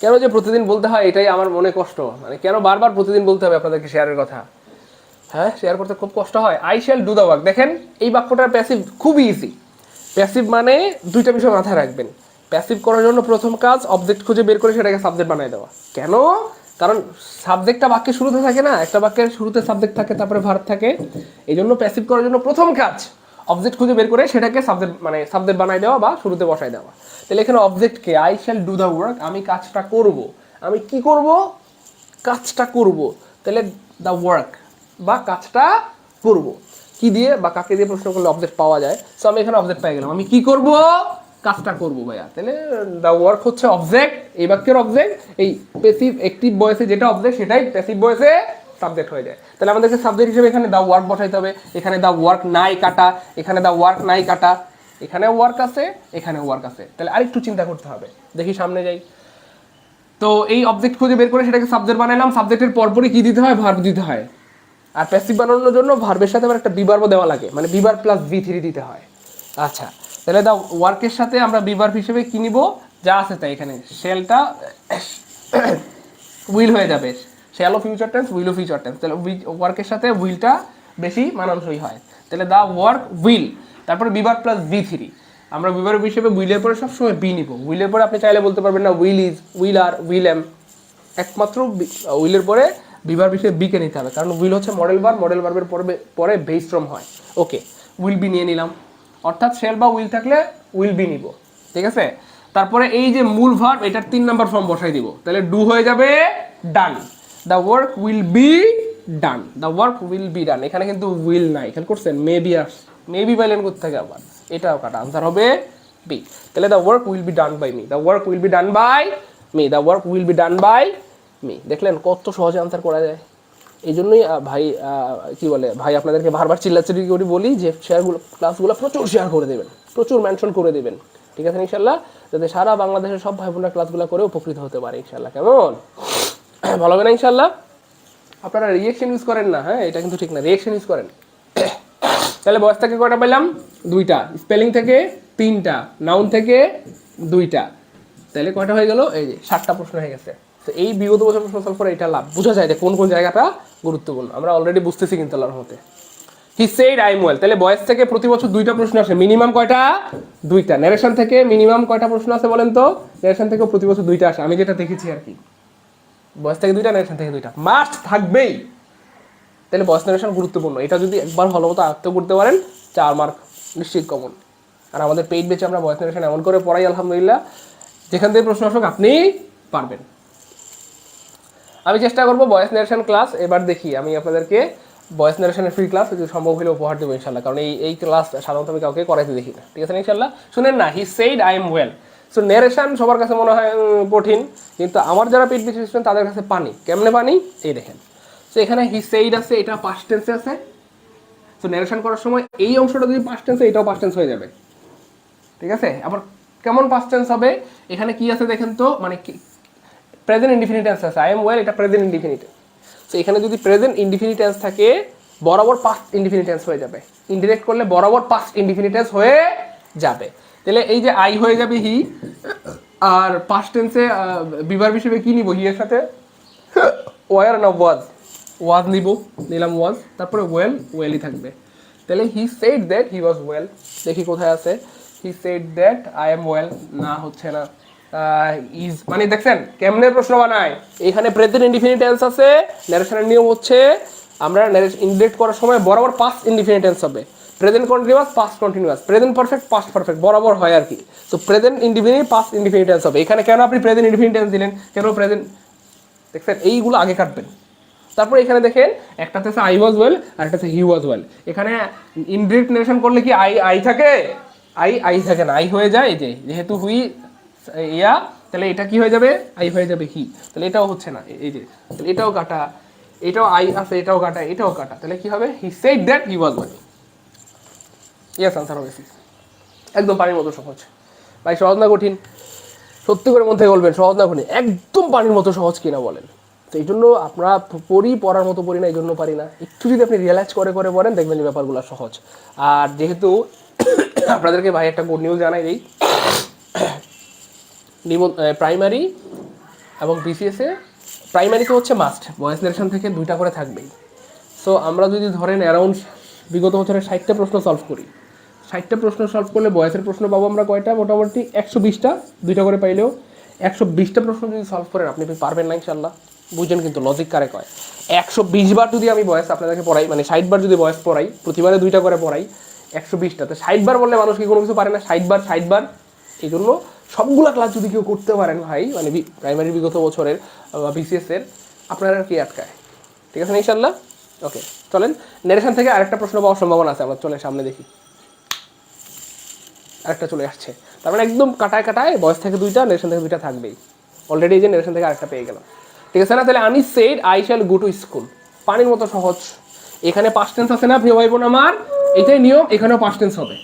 কেন যে প্রতিদিন বলতে হয় এটাই আমার মনে কষ্ট, মানে কেন বারবার প্রতিদিন বলতে হবে আপনাদেরকে শেয়ারের কথা। হ্যাঁ, শেয়ার করতে খুব কষ্ট হয়। I shall do the work, দেখেন এই বাক্যটার প্যাসিভ খুবই ইজি। প্যাসিভ মানে দুইটা বিষয় মাথায় রাখবেন। প্যাসিভ করার জন্য প্রথম কাজ অবজেক্ট খুঁজে বের করে সেটাকে সাবজেক্ট বানিয়ে দেওয়া। কেন? কারণ সাবজেক্টটা বাক্যের শুরুতে থাকে না, একটা বাক্যের শুরুতে সাবজেক্ট থাকে, তারপরে ভার্ব থাকে। এই জন্য প্যাসিভ করার জন্য প্রথম কাজ অবজেক্ট খুঁজে বের করে সেটাকে সাবজেক্ট মানে সাবজেক্ট বানাই দেওয়া বা শুরুতে বসাই দেওয়া। তাহলে এখানে অবজেক্টকে I shall do the work, আমি কাজটা করব। আমি কি করব? কাজটা করব। তাহলে দ্য ওয়ার্ক বা কাজটা করব, কি দিয়ে বা কাকে দিয়ে প্রশ্ন করলে অবজেক্ট পাওয়া যায়। সো আমি এখানে অবজেক্ট পেয়ে গেলাম, আমি কি করব? কাজটা করব ভাইয়া। তাহলে দ্য ওয়ার্ক হচ্ছে অবজেক্ট, এই বাক্যের অবজেক্ট। এই প্যাসিভ অ্যাক্টিভ ভয়েসে যেটা অবজেক্ট সেটাই প্যাসিভ ভয়েসে সাবজেক্ট হয়ে যায়। তাহলে আমাদেরকে সাবজেক্ট হিসেবে এখানে দ্য ওয়ার্ক বসাইতে হবে। এখানে দ্য ওয়ার্ক নাই কাটা, এখানে দ্য ওয়ার্ক নাই কাটা, এখানে ওয়ার্ক আছে, এখানে ওয়ার্ক আছে। তাহলে আরেকটু চিন্তা করতে হবে, দেখি সামনে যাই। তো এই অবজেক্ট খুঁজে বের করে সেটাকে সাবজেক্ট বানাইলাম। সাবজেক্টের পরপরই কি দিতে হয়? ভার্ব দিতে হয়। আর প্যাসিভ বানানোর জন্য ভার্বের সাথে আবার একটা বিভার্ব দেওয়া লাগে, মানে বিভার প্লাস V3 দিতে হয়। আচ্ছা, তাহলে দ্য ওয়ার্কের সাথে আমরা বিভার্ব হিসেবে কি নিব? যা আছে তাই। এখানে শেলটা উইল হয়ে যাবে, শ্যাল ও ফিউচার টেন্স, উইল ও ফিউচার টেন্স। তাহলে ওয়ার্কের সাথে উইলটা বেশি মানানসই হয়। তাহলে দ্য ওয়ার্ক উইল, তারপরে বিভার প্লাস V3। আমরা বিভার্ব হিসেবে উইলের পরে সবসময় বি নিব। উইলের পরে আপনি চাইলে বলতে পারবেন না will is, will are, will am. একমাত্র উইলের পরে বিভার্ব হিসেবে বিকে নিতে হবে, কারণ উইল হচ্ছে মডেল ভার্ব, মডেল ভার্বের পরে বেস ফ্রম হয়। ওকে, উইল বি নিয়ে নিলাম, অর্থাৎ শেল বা উইল থাকলে উইল বি নিব। ঠিক আছে, তারপরে এই যে মূল ভার্ব এটার 3 নাম্বার ফর্ম বসাই দিব। তাহলে ডু হয়ে যাবে done. The work will be done, the work will be done. এখানে কিন্তু উইল নাই, খেয়াল করছেন? মেবি আস, মেবি পাইলেন করতে থাকে আবার, এটাও কাটা, আনসার হবে বি। তাহলে the work will be done by me, the work will be done by me, the work will be done by me. দেখলেন কত সহজে আনসার করা যায়। এই জন্যই ভাই কি বলে ভাই আপনাদেরকে বারবার চিল্লাচিল্লি করে বলি যে শেয়ারগুলো, ক্লাসগুলো প্রচুর শেয়ার করে দেবেন, প্রচুর মেনশন করে দেবেন। ঠিক আছে ইনশাল্লাহ? যাতে সারা বাংলাদেশের সব ভাই বোনরা ক্লাসগুলো করে উপকৃত হতে পারে ইনশাল্লাহ। কেমন? ভালো হবে না ইনশাল্লাহ? আপনারা রিয়েকশন ইউজ করেন না, হ্যাঁ এটা কিন্তু ঠিক না, রিয়েকশন ইউজ করেন। তাহলে বয়স থেকে কয়টা পেলাম? 2টা। স্পেলিং থেকে 3টা, নাউন থেকে 2টা। তাহলে কয়টা হয়ে গেল? এই যে 7টা প্রশ্ন হয়ে গেছে। তো এই বিগত বছর প্রশ্ন সলভ করে এটা লাভ, বোঝা যায় যে কোন কোন জায়গাটা গুরুত্বপূর্ণ। আমরা অলরেডি বুঝতেছি কিন্তু আল্লাহর রহমতে। He said I am well. তাহলে বয়স থেকে প্রতি বছর 2টা প্রশ্ন আসে, মিনিমাম কয়টা? 2টা। নারেশন থেকে মিনিমাম কয়টা প্রশ্ন আসে বলেন তো? নারেশন থেকে প্রতি বছর 2টা আসে, আমি যেটা দেখেছি আর কি। বয়স থেকে 2টা, নারেশন থেকে 2টা মাস্ট থাকবেই। তাহলে ভয়েস নারেশন গুরুত্বপূর্ণ, এটা যদি একবার ভালো মতো আয়ত্ত করতে পারেন 4 মার্ক নিশ্চিত কমন। আর আমাদের পেইড বেচে আমরা ভয়েস নারেশন এমন করে পড়াই আলহামদুলিল্লাহ, যেখান থেকে প্রশ্ন আসুক আপনি পারবেন। আমি চেষ্টা করবো ভয়েস নারেশন ক্লাস এবার দেখি আমি আপনাদেরকে ভয়েস নারেশনের ফ্রি ক্লাস যদি সম্ভব হলে উপহার দেবো ইনশাল্লাহ, কারণ এই ক্লাস সাধারণত আমি কাউকে করাইতে দেখি না। ঠিক আছে ইনশাল্লাহ? শুনেন না, he said I am well. So narration সবার কাছে মনে হয় কঠিন, কিন্তু আমার যারা পেইড বেচে স্টুডেন্ট তাদের কাছে পানি। কেমনে পানি? এই দেখেন, তো এখানে হি সেইড আছে, এটা পাস্ট টেন্সে আছে। তো নারেশন করার সময় এই অংশটা যদি পাস্ট টেন্সে, এটাও পাস্ট টেন্স হয়ে যাবে। ঠিক আছে, আবার কেমন পাস্ট টেন্স হবে? এখানে কি আছে দেখেন তো, মানে প্রেজেন্ট ইনডিফিনিট টেন্স আছে, আই এম ওয়েল, এটা প্রেজেন্ট ইনডিফিনিট। তো এখানে যদি প্রেজেন্ট ইনডিফিনিট টেন্স থাকে বরাবর পাস্ট ইনডিফিনিট টেন্স হয়ে যাবে, ইনডিরেক্ট করলে বরাবর পাস্ট ইনডিফিনিট টেন্স হয়ে যাবে। তাহলে এই যে আই হয়ে যাবে হি, আর পাস্ট টেন্সে বিভার্ব হিসেবে কি নিব? হি এর সাথে ওয়ার না ওয়াজ? ওয়াজ নিব, নিলাম ওয়াজ, তারপরে ওয়েল, ওয়েলই থাকবে। তাহলে he said that he was well. দেখি কোথায় আছে, he said that I am well, না হচ্ছে না। ইজ, মানে দেখছেন কেমনে প্রশ্ন বানায়? এখানে প্রেজেন্ট ইনডিফিনিট টেন্স আছে, নারেশনের নিয়ম হচ্ছে আমরা ইনডিরেক্ট করার সময় বরাবর পাস্ট ইনডিফিনিট টেন্স হবে। Present continuous, past continuous, present perfect, past perfect বরাবর হয় আর কি। তো present indefinite, past indefinite tense হবে। এখানে কেন আপনি প্রেজেন্ট ইনডিফিনিট টেন্স দিলেন, কেন প্রেজেন্ট, দেখছেন এইগুলো আগে কাটবেন। তারপর এখানে দেখেন একটাতে আছে আই ওয়াজ ওয়েল আর একটা আছে হি ওয়াজ ওয়েল। এখানে ইনডিরেক্ট নেরেশন করলে কি আই থাকে, আই থাকে না, আই হয়ে যায়। এই যে যেহেতু হুই ইয়া, তাহলে এটা কি হয়ে যাবে, আই হয়ে যাবে হি। তাহলে এটাও হচ্ছে না, এই যে তাহলে এটাও কাটা, এটাও আই আছে, এটাও কাটা, এটাও কাটা, তাহলে কি হবে, he said that he was well. Yes answer হবে সি। একদম পানির মতো সহজ ভাই, সহজ না কঠিন? সত্যি করে মন থেকে বলবেন সহজ না কঠিন? একদম পানির মতো সহজ কিনা বলেন। তো এই জন্য আমরা পড়ার মতো পড়ি না, এই জন্য পারি না। একটু যদি আপনি রিয়েলাইজ করে করে পড়েন দেখবেন যে ব্যাপারগুলো সহজ। আর যেহেতু আপনাদেরকে ভাই একটা গুড নিউজ জানাই দিই, প্রাইমারি এবং বিসিএসে প্রাইমারিতে হচ্ছে মাস্ট ভয়েস নারেশন থেকে 2টা করে থাকবেই। সো আমরা যদি ধরেন অ্যারাউন্ড বিগত বছরে 60টা প্রশ্ন সলভ করি, 60টা প্রশ্ন সলভ করলে ভয়েসের প্রশ্ন পাবো আমরা কয়টা, মোটামুটি 120টা, 2টা করে পাইলেও 120টা প্রশ্ন যদি সলভ করেন আপনি পারবেন না ইনশাল্লাহ। বুঝছেন কিন্তু লজিক কারেক্ট হয়। 120 বার যদি আমি ভয়েস আপনাদেরকে পড়াই, মানে 60 বার যদি ভয়েস পড়াই, প্রতিবারে 2টা করে পড়াই, 120টা, তো 60 বার বললে মানুষ কি কোনো কিছু পারে না? 60 বার। এই জন্য সবগুলা ক্লাস যদি কেউ করতে পারেন ভাই, মানে প্রাইমারি বিগত বছরের বা বিসিএসের, আপনারা কি আটকায়? ঠিক আছে না ইনশাল্লাহ? ওকে, চলেন নেরেশন থেকে আরেকটা প্রশ্ন পাওয়ার সম্ভাবনা আছে, আমরা চলে সামনে দেখি। আরেকটা চলে আসছে, তার মানে একদম কাটায় কাটায় ভয়েস থেকে 2টা, নেরেশন থেকে 2টা থাকবেই। অলরেডি এই যে নেরেশন থেকে আরেকটা পেয়ে গেলাম, ঠিক আছে না? তাহলে আমি said I shall go to school, পানির মতো সহজ। এখানে পাস্ট টেন্স আছে না প্রিয় ভাই বোন আমার, এটাই নিয়ম, এখানেও পাস্ট টেন্স হবে,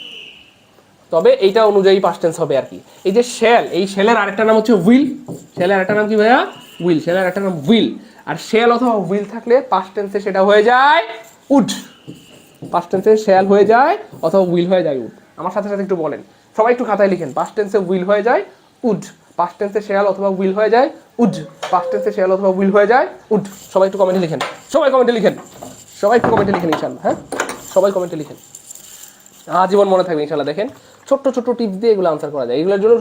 তবে এইটা অনুযায়ী পাস্ট টেন্স হবে আর কি। এই যে শ্যাল, এই শ্যালের আরেকটা নাম হচ্ছে উইল। শ্যালের আরেকটা নাম কি ভাইয়া? উইল। শ্যালের আরেকটা নাম উইল। আর শ্যাল অথবা উইল থাকলে পাস্ট টেন্সে সেটা হয়ে যায় উড। পাস্ট টেন্সে শ্যাল হয়ে যায় অথবা উইল হয়ে যায় উড। আমার সাথে সাথে একটু বলেন, সবাই একটু খাতায় লিখেন, পাস্ট টেন্সে উইল হয়ে যায় উড, পাস্ট টেন্সে শ্যাল অথবা উইল হয়ে যায় উড, পাস্ট টেন্সে শ্যাল অথবা উইল হয়ে যায় উড। সবাই একটু কমেন্টে লিখেন, সবাই কমেন্টে লিখেন, সবাই একটু কমেন্টে লিখেন ইনশাআল্লাহ। হ্যাঁ, সবাই কমেন্টে লিখেন, আজীবন মনে থাকবে ইনশাআল্লাহ। দেখেন ছোট্ট ছোট্ট টিপস দিয়ে এগুলো আনসার করা যায়। এগুলোর জন্য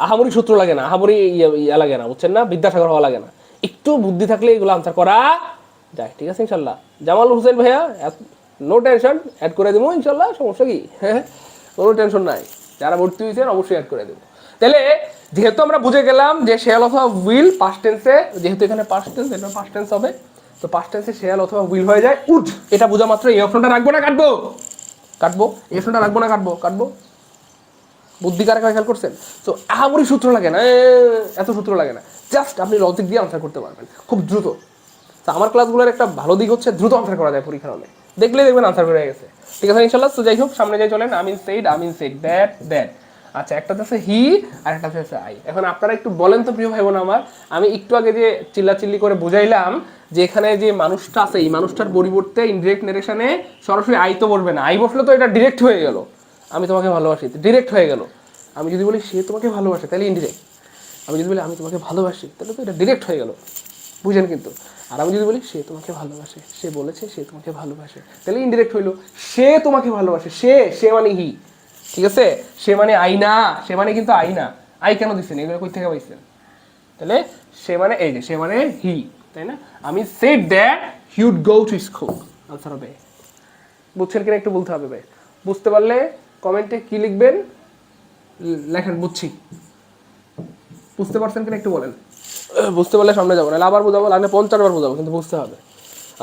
আহামরি সূত্র লাগে না, আহামরি ইয়া লাগে না, বুঝছেন না? বিদ্যাসাগর হওয়া লাগে না, একটু বুদ্ধি থাকলে এগুলো আনসার করা যায়। ঠিক আছে ইনশাআল্লাহ? জামাল হোসেন ভাইয়া, নো টেনশন, অ্যাড করে দেবো ইনশাআল্লাহ, সমস্যা কি? হ্যাঁ, কোনো টেনশন নাই, যারা ভর্তি হয়েছেন অবশ্যই অ্যাড করে দেবো। তাহলে যেহেতু আমরা বুঝে গেলাম যে শ্যাল অথবা উইল পাস্ট টেন্সে, যেহেতু এখানে পাস্ট টেন্স, এটা পাস্ট টেন্স হবে, তো পাস্ট টেন্সে শ্যাল অথবা উইল হয়ে যায় উড। এটা বোঝা মাত্র এই অপশনটা রাখবো না কাটবো? কাটবো। এই অপশনটা রাখবো না কাটবো? কাটবো। বুদ্ধি কারে খেয়াল করছেন? তো আহামরি সূত্র লাগে না, এত সূত্র লাগে না, জাস্ট আপনি লজিক দিয়ে আনসার করতে পারবেন খুব দ্রুত। তো আমার ক্লাসগুলোর একটা ভালো দিক হচ্ছে দ্রুত আনসার করা যায় পরীক্ষার হলে, দেখলেই দেখবেন আনসার হয়ে গেছে। ঠিক আছে ইনশাল্লাহ? তো যাই হোক, সামনে যাই চলেন। আমিন সেড দ্যাট দ্যাট। আচ্ছা, একটাতে আছে হি আর একটা আছে আই। এখন আপনারা একটু বলেন তো প্রিয় ভাই বোন আমার, আমি একটু আগে যে চিল্লাচিল্লি করে বুঝাইলাম যে এখানে যে মানুষটা আছে, এই মানুষটার পরিবর্তে ইনডিরেক্ট নারেশনে সরাসরি আই তো বলবে না, আই বসলে তো এটা ডিরেক্ট হয়ে গেল, আমি তোমাকে ভালোবাসি, ডিরেক্ট হয়ে গেল। আমি যদি বলি সে তোমাকে ভালোবাসে, তাহলে ইনডিরেক্ট। আমি যদি বলি আমি তোমাকে ভালোবাসি, তাহলে তো এটা ডিরেক্ট হয়ে গেল, বুঝেন কিন্তু? আর আমি যদি বলি সে তোমাকে ভালোবাসে, সে বলেছে সে তোমাকে ভালোবাসে, তাহলে ইনডিরেক্ট হইলো। সে তোমাকে ভালোবাসে, সে মানে হি, ঠিক আছে? সে মানে আই না, সে মানে কিন্তু আই না। আই কেন দিচ্ছেন, এগুলো কই থেকে পাইছেন? তাহলে সে মানে এই যে, সে মানে হি, তাই না? আমি said that he would go to school, answer হবে। বুঝছেন কিনা একটু বলতে হবে ভাই। বুঝতে পারলে কমেন্টে কি লিখবেন লেখেন, বুঝছি। বুঝতে পারছেন কিনা একটু বলেন। বুঝতে পারলে সামনে যাবো, নাহলে আবার বোঝাবো, লাগলে 50 বার বোঝাবো, কিন্তু বুঝতে হবে।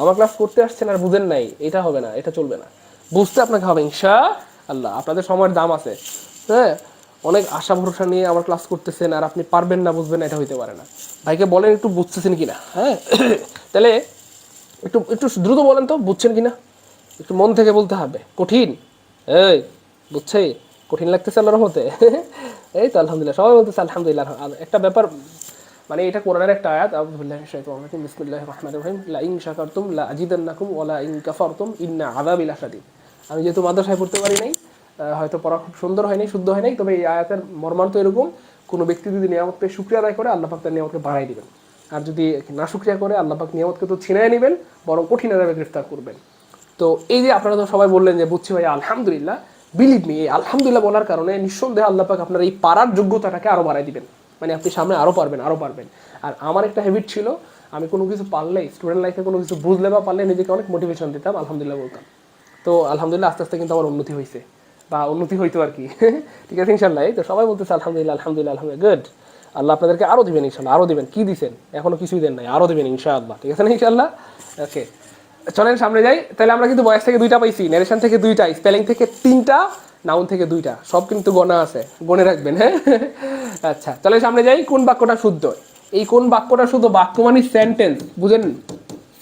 আমার ক্লাস করতে আসছেন আর বুঝেন নাই, এটা হবে না, এটা চলবে না। বুঝতে আপনাকে হবে ইনশাআল্লাহ। আপনাদের সময়ের দাম আছে, হ্যাঁ? অনেক আশা ভরসা নিয়ে আমার ক্লাস করতেছেন আর আপনি পারবেন না, বুঝবেন না, এটা হইতে পারে না। ভাইকে বলেন একটু বুঝতেছেন কিনা, হ্যাঁ? তাহলে একটু একটু দ্রুত বলেন তো, বুঝছেন কিনা? একটু মন থেকে বলতে হবে। কঠিন? এই বুঝছে, কঠিন লাগতেছে আল্লাহর রহমতে? এই তো আলহামদুলিল্লাহ, সবাই বলতেছে আলহামদুলিল্লাহ। একটা ব্যাপার, মানে এটা কোরআনের একটা আয়াত, আউযু বিল্লাহি মিনাশ শাইতানির রাজিম, বিসমিল্লাহির রহমানির রহিম, লা ইন শাকারতুম লা আজিদান্নাকুম ওয়া লা ইন কাফারতুম ইন্না আযাবি লাশাদীদ। আমি যেহেতু মাদ্রাসায় পড়তে পারি নাই, হয়তো পড়া খুব সুন্দর হয় নাই, শুদ্ধ হয় নাই, তবে এই আয়াতের মর্মার্থ এরকম, কোনো ব্যক্তি যদি নিয়ামত পেয়ে শুকরিয়া আদায় করে, আল্লাহ পাক তার নিয়ামতকে বাড়াই দিবেন। আর যদি না শুকরিয়া করে, আল্লাহ পাক নিয়ামতকে তো ছিনায় নেবেন, বরং কঠিন আযাবে গ্রেফতার করবেন। তো এই যে আপনারা তো সবাই বললেন যে বুঝছি ভাই আলহামদুলিল্লাহ, বিলিভ মি, এই আলহামদুলিল্লাহ বলার কারণে নিঃসন্দেহে আল্লাহ পাক আপনার এই পারার যোগ্যতাটাকে আরো বাড়াই দিবেন, মানে আপনি সামনে আরো পারবেন, আরো পারবেন। আর আমার একটা হ্যাবিট ছিল, আমি কোনো কিছু পারলেই, স্টুডেন্ট লাইফে কোনো কিছু বুঝলে বা পারলে নিজেকে অনেক মোটিভেশন দিতাম, আলহামদুলিল্লাহ বলতাম। তো আলহামদুলিল্লাহ আস্তে আস্তে কিন্তু আমার উন্নতি হয়েছে বা উন্নতি হইতো আর কি ঠিক আছে ইনশাল্লাহ। এই তো সবাই বলতেছে আলহামদুলিল্লাহ আলহামদুলিল্লাহ আলহামদুলিল্লাহ, গুড। আল্লাহ আপনাদেরকে আরও দিবেন ইনশাল্লাহ, আরও দিবেন। কি দিছেন এখনো কিছুই দেন নাই, আরও দিবেন ইনশাআল্লাহ, ঠিক আছে না ইনশাআল্লাহ। ওকে চলেন সামনে যাই। তাহলে আমরা কিন্তু ভয়েস থেকে 2টা পাইছি, ন্যারেশন থেকে 2টা, স্পেলিং থেকে 3টা, নাউন থেকে 2টা, সব কিন্তু গোনা আছে, গনে রাখবেন হ্যাঁ। আচ্ছা চলেন সামনে যাই। কোন বাক্যটা শুদ্ধ? এই কোন বাক্যটা শুদ্ধ? বাক্য মানে সেন্টেন্স, বুঝেন?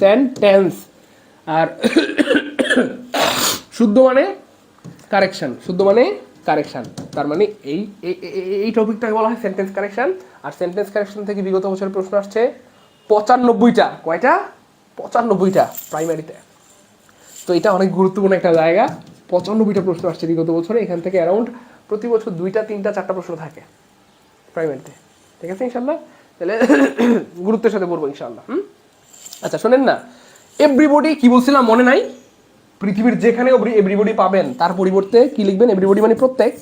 সেন্টেন্স। আর শুদ্ধ মানে কারেকশন, শুদ্ধ মানে কারেকশন। তার মানে এই এই টপিকটাকে বলা হয় সেন্টেন্স কারেকশন। আর সেন্টেন্স কারেকশন থেকে বিগত বছরের প্রশ্ন আসছে 95টা। কয়টা? 95টা প্রাইমারিতে। তো এটা অনেক গুরুত্বপূর্ণ একটা জায়গা। 95টা প্রশ্ন আসছে বিগত বছরে, এখান থেকে অ্যারাউন্ড প্রতি বছর 2টা 3টা 4টা প্রশ্ন থাকে প্রাইমারিতে, ঠিক আছে ইনশাল্লাহ। তাহলে গুরুত্বের সাথে পড়বো ইনশাল্লাহ। আচ্ছা শোনেন না, এভরিবডি কি বলছিলাম মনে নাই? পৃথিবীর যেখানে এভরিবডি পাবেন তার পরিবর্তে কি লিখবেন? এভরিবডি মানে প্রত্যেক।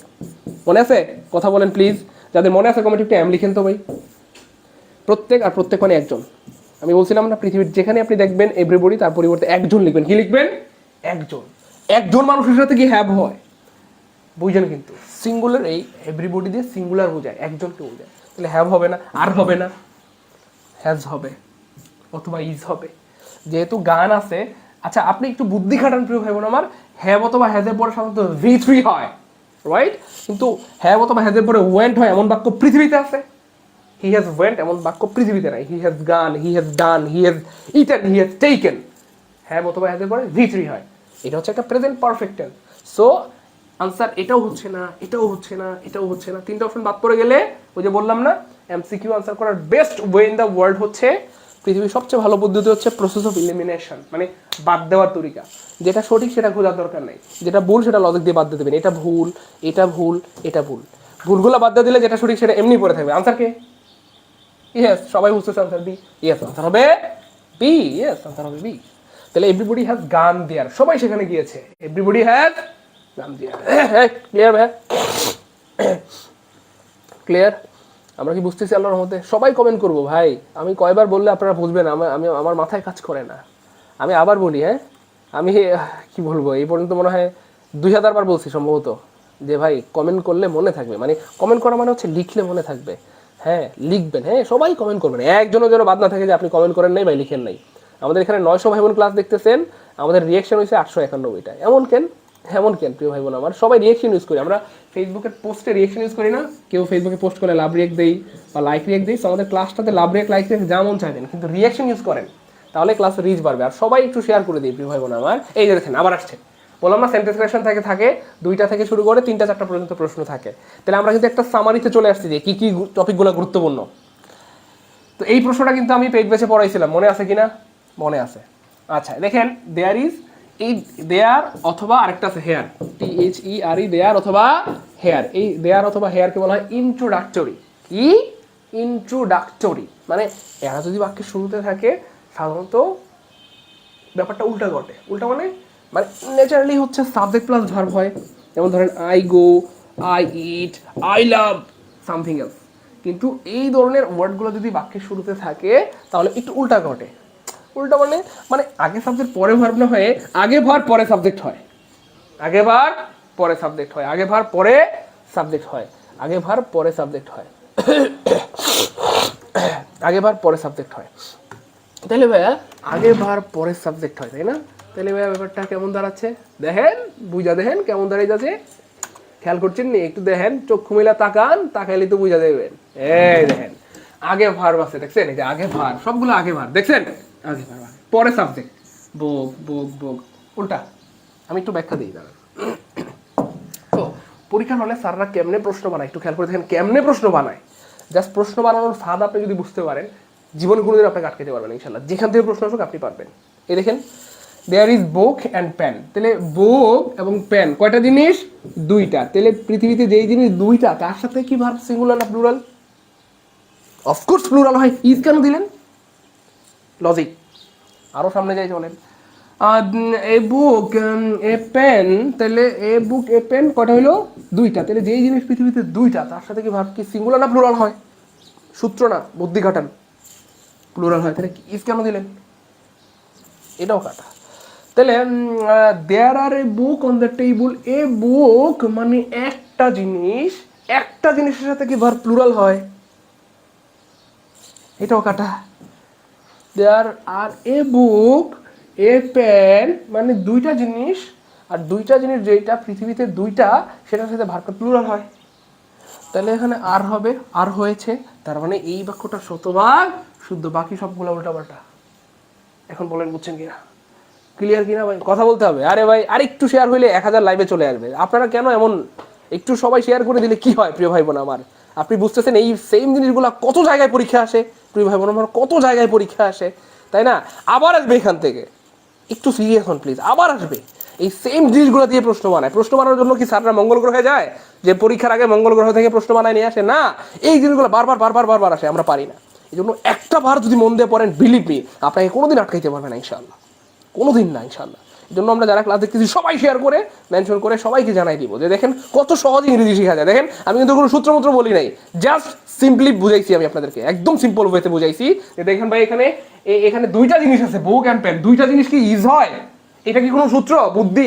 মনে আছে? কথা বলেন প্লিজ, যাদের মনে আছে কমেন্টে একটু এম লিখেন তো ভাই। প্রত্যেক, আর প্রত্যেক মানে একজন। আমি বলছিলাম না, পৃথিবীর যেখানে আপনি দেখবেন এভরিবডি তার পরিবর্তে একজন লিখবেন। কি লিখবেন? একজন। একজন মানুষের সাথে কি হ্যাভ হয়? বুঝছেন? কিন্তু সিঙ্গুলার, এই এভরিবডি দিয়ে সিঙ্গুলার বোঝায়, একজনকে বোঝায়। তাহলে হ্যাভ হবে না, আর হবে না, হ্যাজ হবে অথবা ইজ হবে। যেহেতু গান আছে, আচ্ছা আপনি একটু বুদ্ধি খাটান প্রিয় ভাই বোন আমার। হ্যাভ অথবা হ্যাজের পরে সাধারণত V3 হয়, রাইট? কিন্তু হ্যাভ অথবা হ্যাজের পরে ওয়েন্ট হয় এমন বাক্য পৃথিবীতে আছে? হি হ্যাজ ওয়েন্ট এমন বাক্য পৃথিবীতে নাই। He has gone, he has done, he has eaten, he has taken. Have অথবা হ্যাজের পরে V3 হয়। এটা হচ্ছে একটা present perfect tense. So answer এটাও হচ্ছে না, এটাও হচ্ছে না, এটাও হচ্ছে না। 3টা অপশন বাদ পড়ে গেলে ওই যে বললাম না, MCQ আনসার করার best way in the world হচ্ছে, পৃথিবীর সবচেয়ে ভালো পদ্ধতি হচ্ছে প্রসেস অফ ইলিমিনেশন, মানে বাদ দেওয়ার তরিকা। যেটা সঠিক সেটা খোঁজার দরকার নেই, যেটা ভুল সেটা লজিক দিয়ে বাদ দিয়ে দেবেন। এটা ভুল, এটা ভুল, এটা ভুল, ভুলগুলো বাদ দিয়ে দিলে যেটা সঠিক সেটা এমনি পড়ে থাকবে। আনসার কে? ইয়েস, সবাই বুঝতেছে আনসার বি। ইয়েস, আনসার হবে বি। ইয়েস, আনসার হবে বি। তাহলে এভরিবডি হ্যাজ গান দেয়ার, সবাই সেখানে গিয়েছে। Everybody has gone there. Clear ভাই? ক্লিয়ার? আমরা কি বুঝতেছি আল্লাহর রহমতে? সবাই কমেন্ট করবো ভাই। আমি কয়বার বললে আপনারা বুঝবেন? আমার মাথায় কাজ করে না। আমি আবার বলি, হ্যাঁ আমি কি বলবো, এই পর্যন্ত মনে হয় 2000 বার বলছি সম্ভবত, যে ভাই কমেন্ট করলে মনে থাকবে। মানে কমেন্ট করা মানে হচ্ছে লিখলে মনে থাকবে। হ্যাঁ লিখবেন, হ্যাঁ সবাই কমেন্ট করবেন, একজনও যেন বাদ না থাকে যে আপনি কমেন্ট করেন নাই বা লিখেন নাই। আমাদের এখানে 900 ভাই বোন ক্লাস দেখতেছেন, আমাদের রিয়েকশন হয়েছে 891টা। এমন কেন? এমন কেন প্রিয় ভাই বোন আমার? সবাই রিয়েকশন ইউজ করি আমরা, ফেসবুকের পোস্টে রিয়েকশন ইউজ করি না? কেউ ফেসবুকে পোস্ট করে লাভ রিয়েক্ট দেই বা লাইক রিয়েক্ট দিই। তো আমাদের ক্লাসটাতে লাভ রিয়েক্ট, লাইক রিয়েক্ট যেমন চাইবেন, কিন্তু রিয়েকশন ইউজ করেন, তাহলে ক্লাসে রিচ বাড়বে। আর সবাই একটু শেয়ার করে দিই প্রিয় ভাই বোন আমার। এই যে দেখেন আবার আসছে, বললাম না সেন্টেন্স কারেকশন থাকে 2টা থেকে শুরু করে 3টা 4টা পর্যন্ত প্রশ্ন থাকে। তাহলে আমরা কিন্তু একটা সামারিতে চলে আসছি যে কি কি টপিকগুলো গুরুত্বপূর্ণ। তো এই প্রশ্নটা কিন্তু আমি পেইড ব্যাচে পড়াইছিলাম, মনে আছে কিনা? মনে আছে। আচ্ছা দেখেন, দেয়ার ইজ, এই দেয়ার অথবা আরেকটা আছে হেয়ার, THERE, দেয়ার অথবা হেয়ার। এই দেয়ার অথবা হেয়ারকে বলা হয় ইন্ট্রোডাক্টরি। কি? ইন্ট্রোডাক্টরি। মানে এরা যদি বাক্যের শুরুতে থাকে সাধারণত ব্যাপারটা উল্টা ঘটে। উল্টা মানে মানে ন্যাচারালি হচ্ছে সাবজেক্ট প্লাস ভার্ব হয়। যেমন ধরেন I go, I eat, I love something else. কিন্তু এই ধরনের ওয়ার্ডগুলো যদি বাক্যের শুরুতে থাকে তাহলে একটু উল্টা ঘটে। উল্টা মানে মানে আগে সাবজেক্ট পরে ভার্ব না হয়ে আগে ভার্ব পরে সাবজেক্ট হয়। আগে ভার্ব পরে সাবজেক্ট হয়, আগে ভার্ব পরে সাবজেক্ট হয়, আগে ভার্ব পরে সাবজেক্ট হয়, আগে ভার্ব পরে সাবজেক্ট হয়। তাহলে ভাইয়া আগে ভার্ব পরে সাবজেক্ট হয়, তাই না? তাহলে ভাইয়া ব্যাপারটা কেমন দাঁড়াচ্ছে দেখেন, বুঝা দেখেন কেমন দাঁড়িয়ে যাচ্ছে। খেয়াল করছেন নি? একটু দেখেন, চক্ষু মিলা তাকান, তাকাইলে তো বুঝা দেবেন। এই দেখেন আগে ভার্ব আছে, দেখছেন? এই যে আগে ভার্ব, সবগুলো আগে ভার্ব, দেখছেন? আগে ভার্ব পরে সাবজেক্ট, বোগ বোগ বোগ, উল্টা। আমি একটু ব্যাখ্যা দিই দাঁড়ান। তো পরীক্ষার হলে স্যাররা কেমনে প্রশ্ন বানায় একটু খেয়াল করে দেখেন, কেমনে প্রশ্ন বানায়। জাস্ট প্রশ্ন বানানোর ফাঁদ আপনি যদি বুঝতে পারেন, জীবনে কোনোদিন আপনাকে আটকাতে পারবেন ইনশাল্লাহ। যেখান থেকে প্রশ্ন আসুক আপনি পারবেন। এই দেখেন, there is book and pen. তাহলে বুক এবং পেন কয়টা জিনিস? 2টা। তাহলে পৃথিবীতে যেই জিনিস 2টা, তার সাথে কি ভার্ব সিঙ্গুলার না প্লুরাল? অফকোর্স প্লুরাল হয়। ইজ কেন দিলেন? লজিক। আরও সামনে যাই চলেন। এ বুক এ পেন, তাহলে এ বুক এ পেন কয়টা হইলো? 2টা। তাহলে যেই জিনিস পৃথিবীতে 2টা, তার সাথে কি ভার্ব কি সিঙ্গুলার না প্লুরাল হয়? সূত্র না, বুদ্ধি কাটান। প্লুরাল হয়, তাহলে ইজ কেন দিলেন? এটাও কাটা। তাহলে দেয়ার আর এ বুক অন দ্য টেবিল, এ বুক মানে একটা জিনিস, একটা জিনিসের সাথে কি ভার্ব প্লুরাল হয়? এটাও কাটা। দেয়ার আর এ বুক, এ পেন মানে দুইটা জিনিস, আর দুইটা জিনিস যেটা পৃথিবীতে দুইটা সেটার সাথে ভার্বটা প্লুরাল হয়। তাহলে এখানে আর হবে, আর হয়েছে, তার মানে এই বাক্যটা শতভাগ শুদ্ধ, বাকি সবগুলো উল্টাপাল্টা। এখন বলেন বুঝছেন কিনা, ক্লিয়ার কিনা ভাই? কথা বলতে হবে। আরে ভাই আর একটু শেয়ার হইলে 1000 লাইভে চলে আসবে। আপনারা কেন এমন, একটু সবাই শেয়ার করে দিলে কি হয় প্রিয় ভাই বোন আমার? আপনি বুঝতেছেন এই সেম জিনিসগুলো কত জায়গায় পরীক্ষা আসে প্রিয় ভাই বোন আমার, কত জায়গায় পরীক্ষা আসে, তাই না? আবার আসবে এখান থেকে, একটু সিরিয়াস হন প্লিজ, আবার আসবে এই সেম জিনিসগুলো দিয়ে প্রশ্ন বানায়। প্রশ্ন বানানোর জন্য কি স্যাররা মঙ্গল গ্রহে যায় যে পরীক্ষার আগে মঙ্গল গ্রহ থেকে প্রশ্ন বানায় নিয়ে আসে? না, এই জিনিসগুলো বারবার বারবার বারবার আসে, আমরা পারি না। এই জন্য একটা বার যদি মন দিয়ে পড়েন, বিলিভ মি, আপনাকে কোনোদিন আটকাইতে পারবে না ইনশাআল্লাহ, কোনোদিন না ইনশাআল্লাহ। এই জন্য আমরা যারা ক্লাস দেখতেছি সবাই শেয়ার করে মেনশন করে সবাইকে জানাই দিব যে দেখেন কত সহজ ইংরেজি শেখা যায়। দেখেন আমি কিন্তু কোনো সূত্রমূত্র বলি নাই, জাস্ট সিম্পলি বুঝাইছি আমি আপনাদেরকে, একদম সিম্পল ওয়েতে বুঝাইছি যে দেখেন ভাই এখানে এখানে দুইটা জিনিস আছে, বুক অ্যান্ড পেন, দুইটা জিনিস কি ইজ হয়? এটা কি কোনো সূত্র? বুদ্ধি,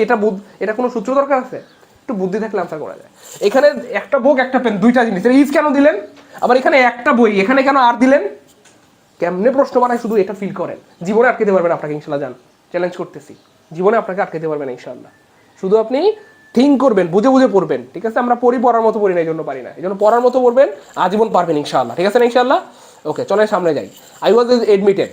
এটা কোনো সূত্র দরকার আছে? একটু বুদ্ধি থাকলে আনসার করা যায়। এখানে একটা বুক একটা পেন, দুইটা জিনিস, এটা ইজ কেন দিলেন? আবার এখানে একটা বই, এখানে কেন আর দিলেন? কেমনে প্রশ্ন বানায় শুধু এটা ফিল করেন, জীবনে আটকে দিতে পারবেন আপনাকে ইনশাল্লাহ। যান, চ্যালেঞ্জ করতেছি, জীবনে আপনাকে আটকাতে পারবেন ইনশাল্লাহ। শুধু আপনি থিঙ্ক করবেন, বুঝে বুঝে পড়বেন, ঠিক আছে? আমরা পড়ার মতো পড়ি না, এই জন্য পারি না, এই জন্য পড়ার মতো পড়বেন, আজীবন পারবেন ইনশাল্লাহ, ঠিক আছে না ইনশাল্লাহ? ওকে, চলেন সামনে যাই। I was admitted.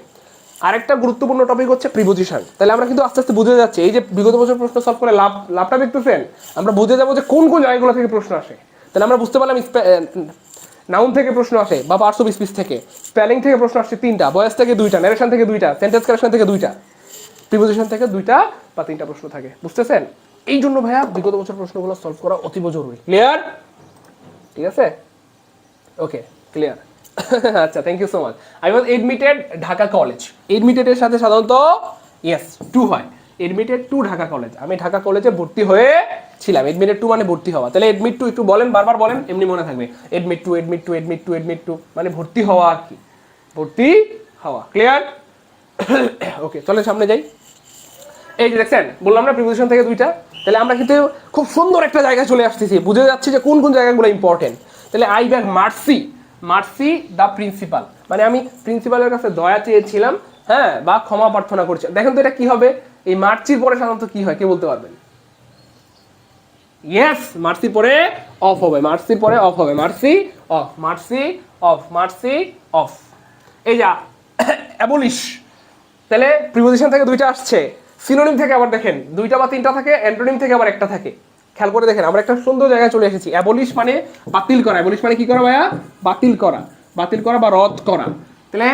আরেকটা গুরুত্বপূর্ণ টপিক হচ্ছে প্রিপোজিশন। তাহলে আমরা কিন্তু আস্তে আস্তে বুঝে যাচ্ছি, এই যে বিগত বছর প্রশ্ন সলভ করে লাভটা দেখতেছেন, আমরা বুঝে যাবো যে কোন কোন জায়গাগুলো থেকে প্রশ্ন আসে। তাহলে আমরা বুঝতে পারলাম নাউন থেকে প্রশ্ন আসে বা পার্টস অফ স্পিচ থেকে, স্পেলিং থেকে প্রশ্ন আসছে 3টা, ভয়েস থেকে 2টা, ন্যারেশন থেকে 2টা, সেন্টেন্স কারেকশন থেকে 2টা, প্রিপোজিশন থেকে 2টা বা 3টা প্রশ্ন থাকে, বুঝতেছেন? এই জন্য ভাইয়া বিগত বছর প্রশ্নগুলো সলভ করা অতীব জরুরি। ক্লিয়ার? ঠিক আছে, ওকে, ক্লিয়ার। আচ্ছা, thank you so much. I was admitted Dhaka college. এডমিটেডের সাথে সাধারণত ইয়েস টু হয়, এডমিটেড টু ঢাকা কলেজ। আমি ঢাকা কলেজে ভর্তি হয়েছিলাম। এডমিটেড টু মানে ভর্তি হওয়া। তাহলে এডমিট টু একটু বলেন, বারবার বলেন, এমনি মনে থাকবে। Admit to, admit to, admit to, admit to মানে ভর্তি হওয়া আর কি, ভর্তি হওয়া। ক্লিয়ার? ওকে, চলেন সামনে যাই। এই যে দেখছেন, বললাম না প্রিপোজিশন থেকে 2টা। তাহলে আমরা কিন্তু খুব সুন্দর একটা জায়গায় চলে আসতেছি, বুঝে যাচ্ছি যে কোন কোন জায়গাগুলো ইম্পর্টেন্ট। তাহলে I beg mercy, mercy the principal মানে আমি প্রিন্সিপালের কাছে দয়া চেয়েছিলাম, হ্যাঁ, বা ক্ষমা প্রার্থনা করছি। দেখেন তো এটা কি হবে? এই মার্সির পরে সাধারণত কি হয় কে বলতে পারবেন? ইয়েস, মার্সির পরে অফ হবে, মার্সির পরে অফ হবে, mercy of, mercy of, mercy of. এই যা অ্যাবলিশ, তাহলে প্রিপোজিশন থেকে 2টা আসছে। সিনোনিম থেকে আবার দেখেন 2টা বা 3টা থাকে, অ্যান্টোনিম থেকে আবার একটা থাকে। খেয়াল করে দেখেন, আমরা একটা সুন্দর জায়গায় চলে এসেছি। অ্যাবলিশ মানে বাতিল করা, অ্যাবলিশ মানে কি করা ভাইয়া? বাতিল করা, বাতিল করা বা রদ করা। তাহলে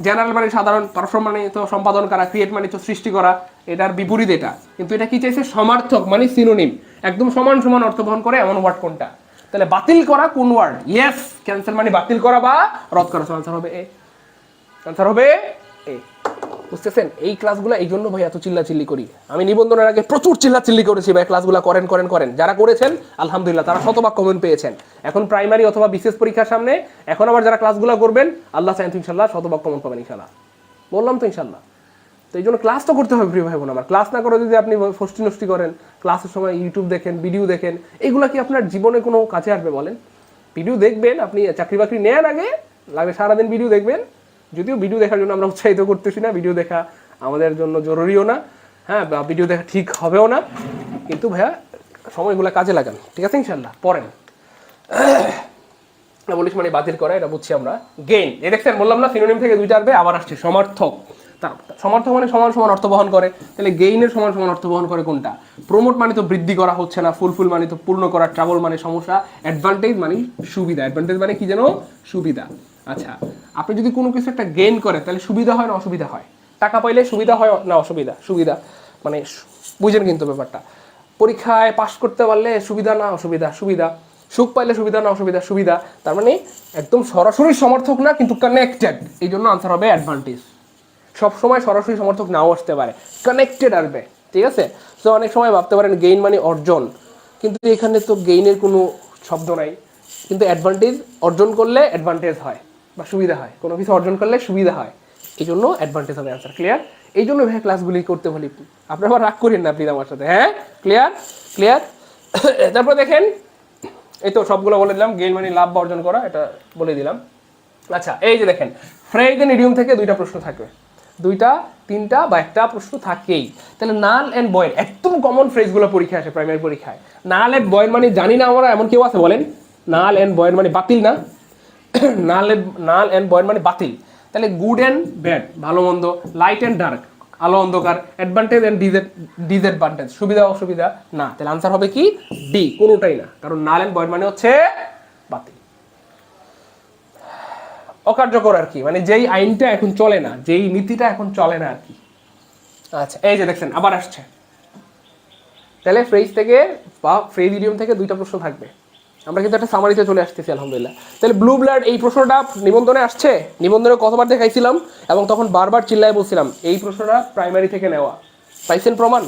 জেনারেল মানে সাধারণ, পারফর্ম মানে তো সম্পাদন করা, ক্রিয়েট মানে তো সৃষ্টি করা, এটার বিপরীত এটা। কিন্তু এটা কি চাইছে? সমার্থক মানে সিনোনিম, একদম সমান সমান অর্থ বহন করে এমন ওয়ার্ড কোনটা? তাহলে বাতিল করা কোন ওয়ার্ড? ইয়েস, ক্যান্সেল মানে বাতিল করা বা রদ করা। আনসার হবে এ, আনসার হবে এ। বুঝতেছেন? এই ক্লাসগুলো এই জন্য ভাই এত চিল্লাচিল্লি করি। আমি নিবন্ধনের আগে প্রচুর চিল্লাচিল্লি করেছি ভাই, ক্লাসগুলো করেন করেন করেন। যারা করেছেন আলহামদুলিল্লাহ, তারা শতভাগ কমেন্ট পেয়েছেন। এখন প্রাইমারি অথবা বিশেষ পরীক্ষার সামনে, এখন আবার যারা ক্লাসগুলো করবেন, আল্লাহ চাইন তো ইনশাল্লাহ শতভাগ কমেন্ট পাবেন ইনশাল্লাহ। বললাম তো ইনশাল্লাহ। তো এই জন্য ক্লাস তো করতে হবে প্রিয় ভাই বোন আমার। ক্লাস না করে যদি আপনি ফষ্টি নষ্টি করেন, ক্লাসের সময় ইউটিউব দেখেন, ভিডিও দেখেন, এইগুলো কি আপনার জীবনে কোনো কাজে আসবে বলেন? ভিডিও দেখবেন, আপনি চাকরি বাকরি নেন আগে, লাগবে সারাদিন ভিডিও দেখবেন। যদিও ভিডিও দেখার জন্য আমরা উৎসাহিত করতেছি না, ভিডিও দেখা আমাদের জন্য জরুরিও না, হ্যাঁ, বা ভিডিও দেখা ঠিক হবেও না, কিন্তু ভাইয়া সময়গুলো কাজে লাগান, ঠিক আছে ইনশাল্লাহ। পড়েন। বলিস মানে বাতিল করা, এটা বুঝছি আমরা। গেইন, এ দেখছেন বললাম না সিনোনিম থেকে 2টা আসবে, আবার আসছে সমর্থক। সমর্থক মানে সমান সমান অর্থ বহন করে। তাহলে গেইনের সমান সমান অর্থ বহন করে কোনটা? প্রমোট মানে তো বৃদ্ধি করা হচ্ছে না, ফুলফিল মানে তো পূর্ণ করা, ট্রাবল মানে সমস্যা, অ্যাডভান্টেজ মানে সুবিধা। অ্যাডভান্টেজ মানে কি যেন? সুবিধা। আচ্ছা, আপনি যদি কোনো কিছু একটা গেইন করেন তাহলে সুবিধা হয় না অসুবিধা হয়? টাকা পাইলে সুবিধা হয় না অসুবিধা? সুবিধা মানে বুঝেন কিন্তু ব্যাপারটা। পরীক্ষায় পাশ করতে পারলে সুবিধা না অসুবিধা? সুবিধা। সুখ পাইলে সুবিধা না অসুবিধা? সুবিধা। তার মানে একদম সরাসরি সমর্থক না, কিন্তু কানেক্টেড, এই জন্য আনসার হবে অ্যাডভান্টেজ। সবসময় সরাসরি সমর্থক নাও আসতে পারে, কানেক্টেড আসবে, ঠিক আছে? তো অনেক সময় ভাবতে পারেন গেইন মানে অর্জন, কিন্তু এখানে তো গেইনের কোনো শব্দ নাই। কিন্তু অ্যাডভান্টেজ, অর্জন করলে অ্যাডভান্টেজ হয় বা সুবিধা হয়, কোনো কিছু অর্জন করলে সুবিধা হয়, এই জন্য অ্যাডভান্টেজ হবে অ্যান্সার। ক্লিয়ার? এই জন্য ভাই ক্লাসগুলি করতে বলি, আপনারা আবার রাগ করেন না প্লিজ আমার সাথে। হ্যাঁ, ক্লিয়ার ক্লিয়ার। তারপর দেখেন, এই তো সবগুলো বলে দিলাম, গেইন মানে লাভ বা অর্জন করা, এটা বলে দিলাম। আচ্ছা, এই যে দেখেন, ফ্রেজ এন্ড ইডিয়ম থেকে দুইটা প্রশ্ন থাকবে, দুইটা তিনটা বা একটা প্রশ্ন থাকেই। তাহলে নাল অ্যান্ড বয়েল একদম কমন ফ্রেজগুলো পরীক্ষায় আসে, প্রাইমারি পরীক্ষায়। নাল অ্যান্ড বয়েল মানে জানি না আমরা, এমন কেউ আছে বলেন? নাল অ্যান্ড বয়েল মানে বাতিল না? নাল অ্যান্ড বয়েল মানে বাতিল। তাহলে গুড অ্যান্ড ব্যাড, ভালো মন্দ, লাইট অ্যান্ড ডার্ক, আলো অন্ধকার, অ্যাডভান্টেজ অ্যান্ড ডিসঅ্যাডভান্টেজ, সুবিধা অসুবিধা না। তাহলে আনসার হবে কি? ডি, কোনোটাই না, কারণ নাল অ্যান্ড বয়েল মানে হচ্ছে বাতিল, অকার্যকর আর কি, মানে যেই আইনটা এখন চলে না, যেই নীতিটা এখন চলে না আর কি। আচ্ছা, এই যে দেখছেন আবার আসছে। তাহলে ফ্রেজ থেকে বা ফ্রেজ ইডিয়ম থেকে দুইটা প্রশ্ন থাকবে। আমরা কিন্তু একটা সামারিতে চলে আসতেছি আলহামদুলিল্লাহ। তাহলে ব্লু ব্লাড, এই প্রশ্নটা নিবন্ধনে আসছে, নিবন্ধনে কতবার দেখাইছিলাম এবং তখন বারবার চিল্লায় বলছিলাম এই প্রশ্নটা প্রাইমারি থেকে নেওয়া। পাইছেন প্রমাণ?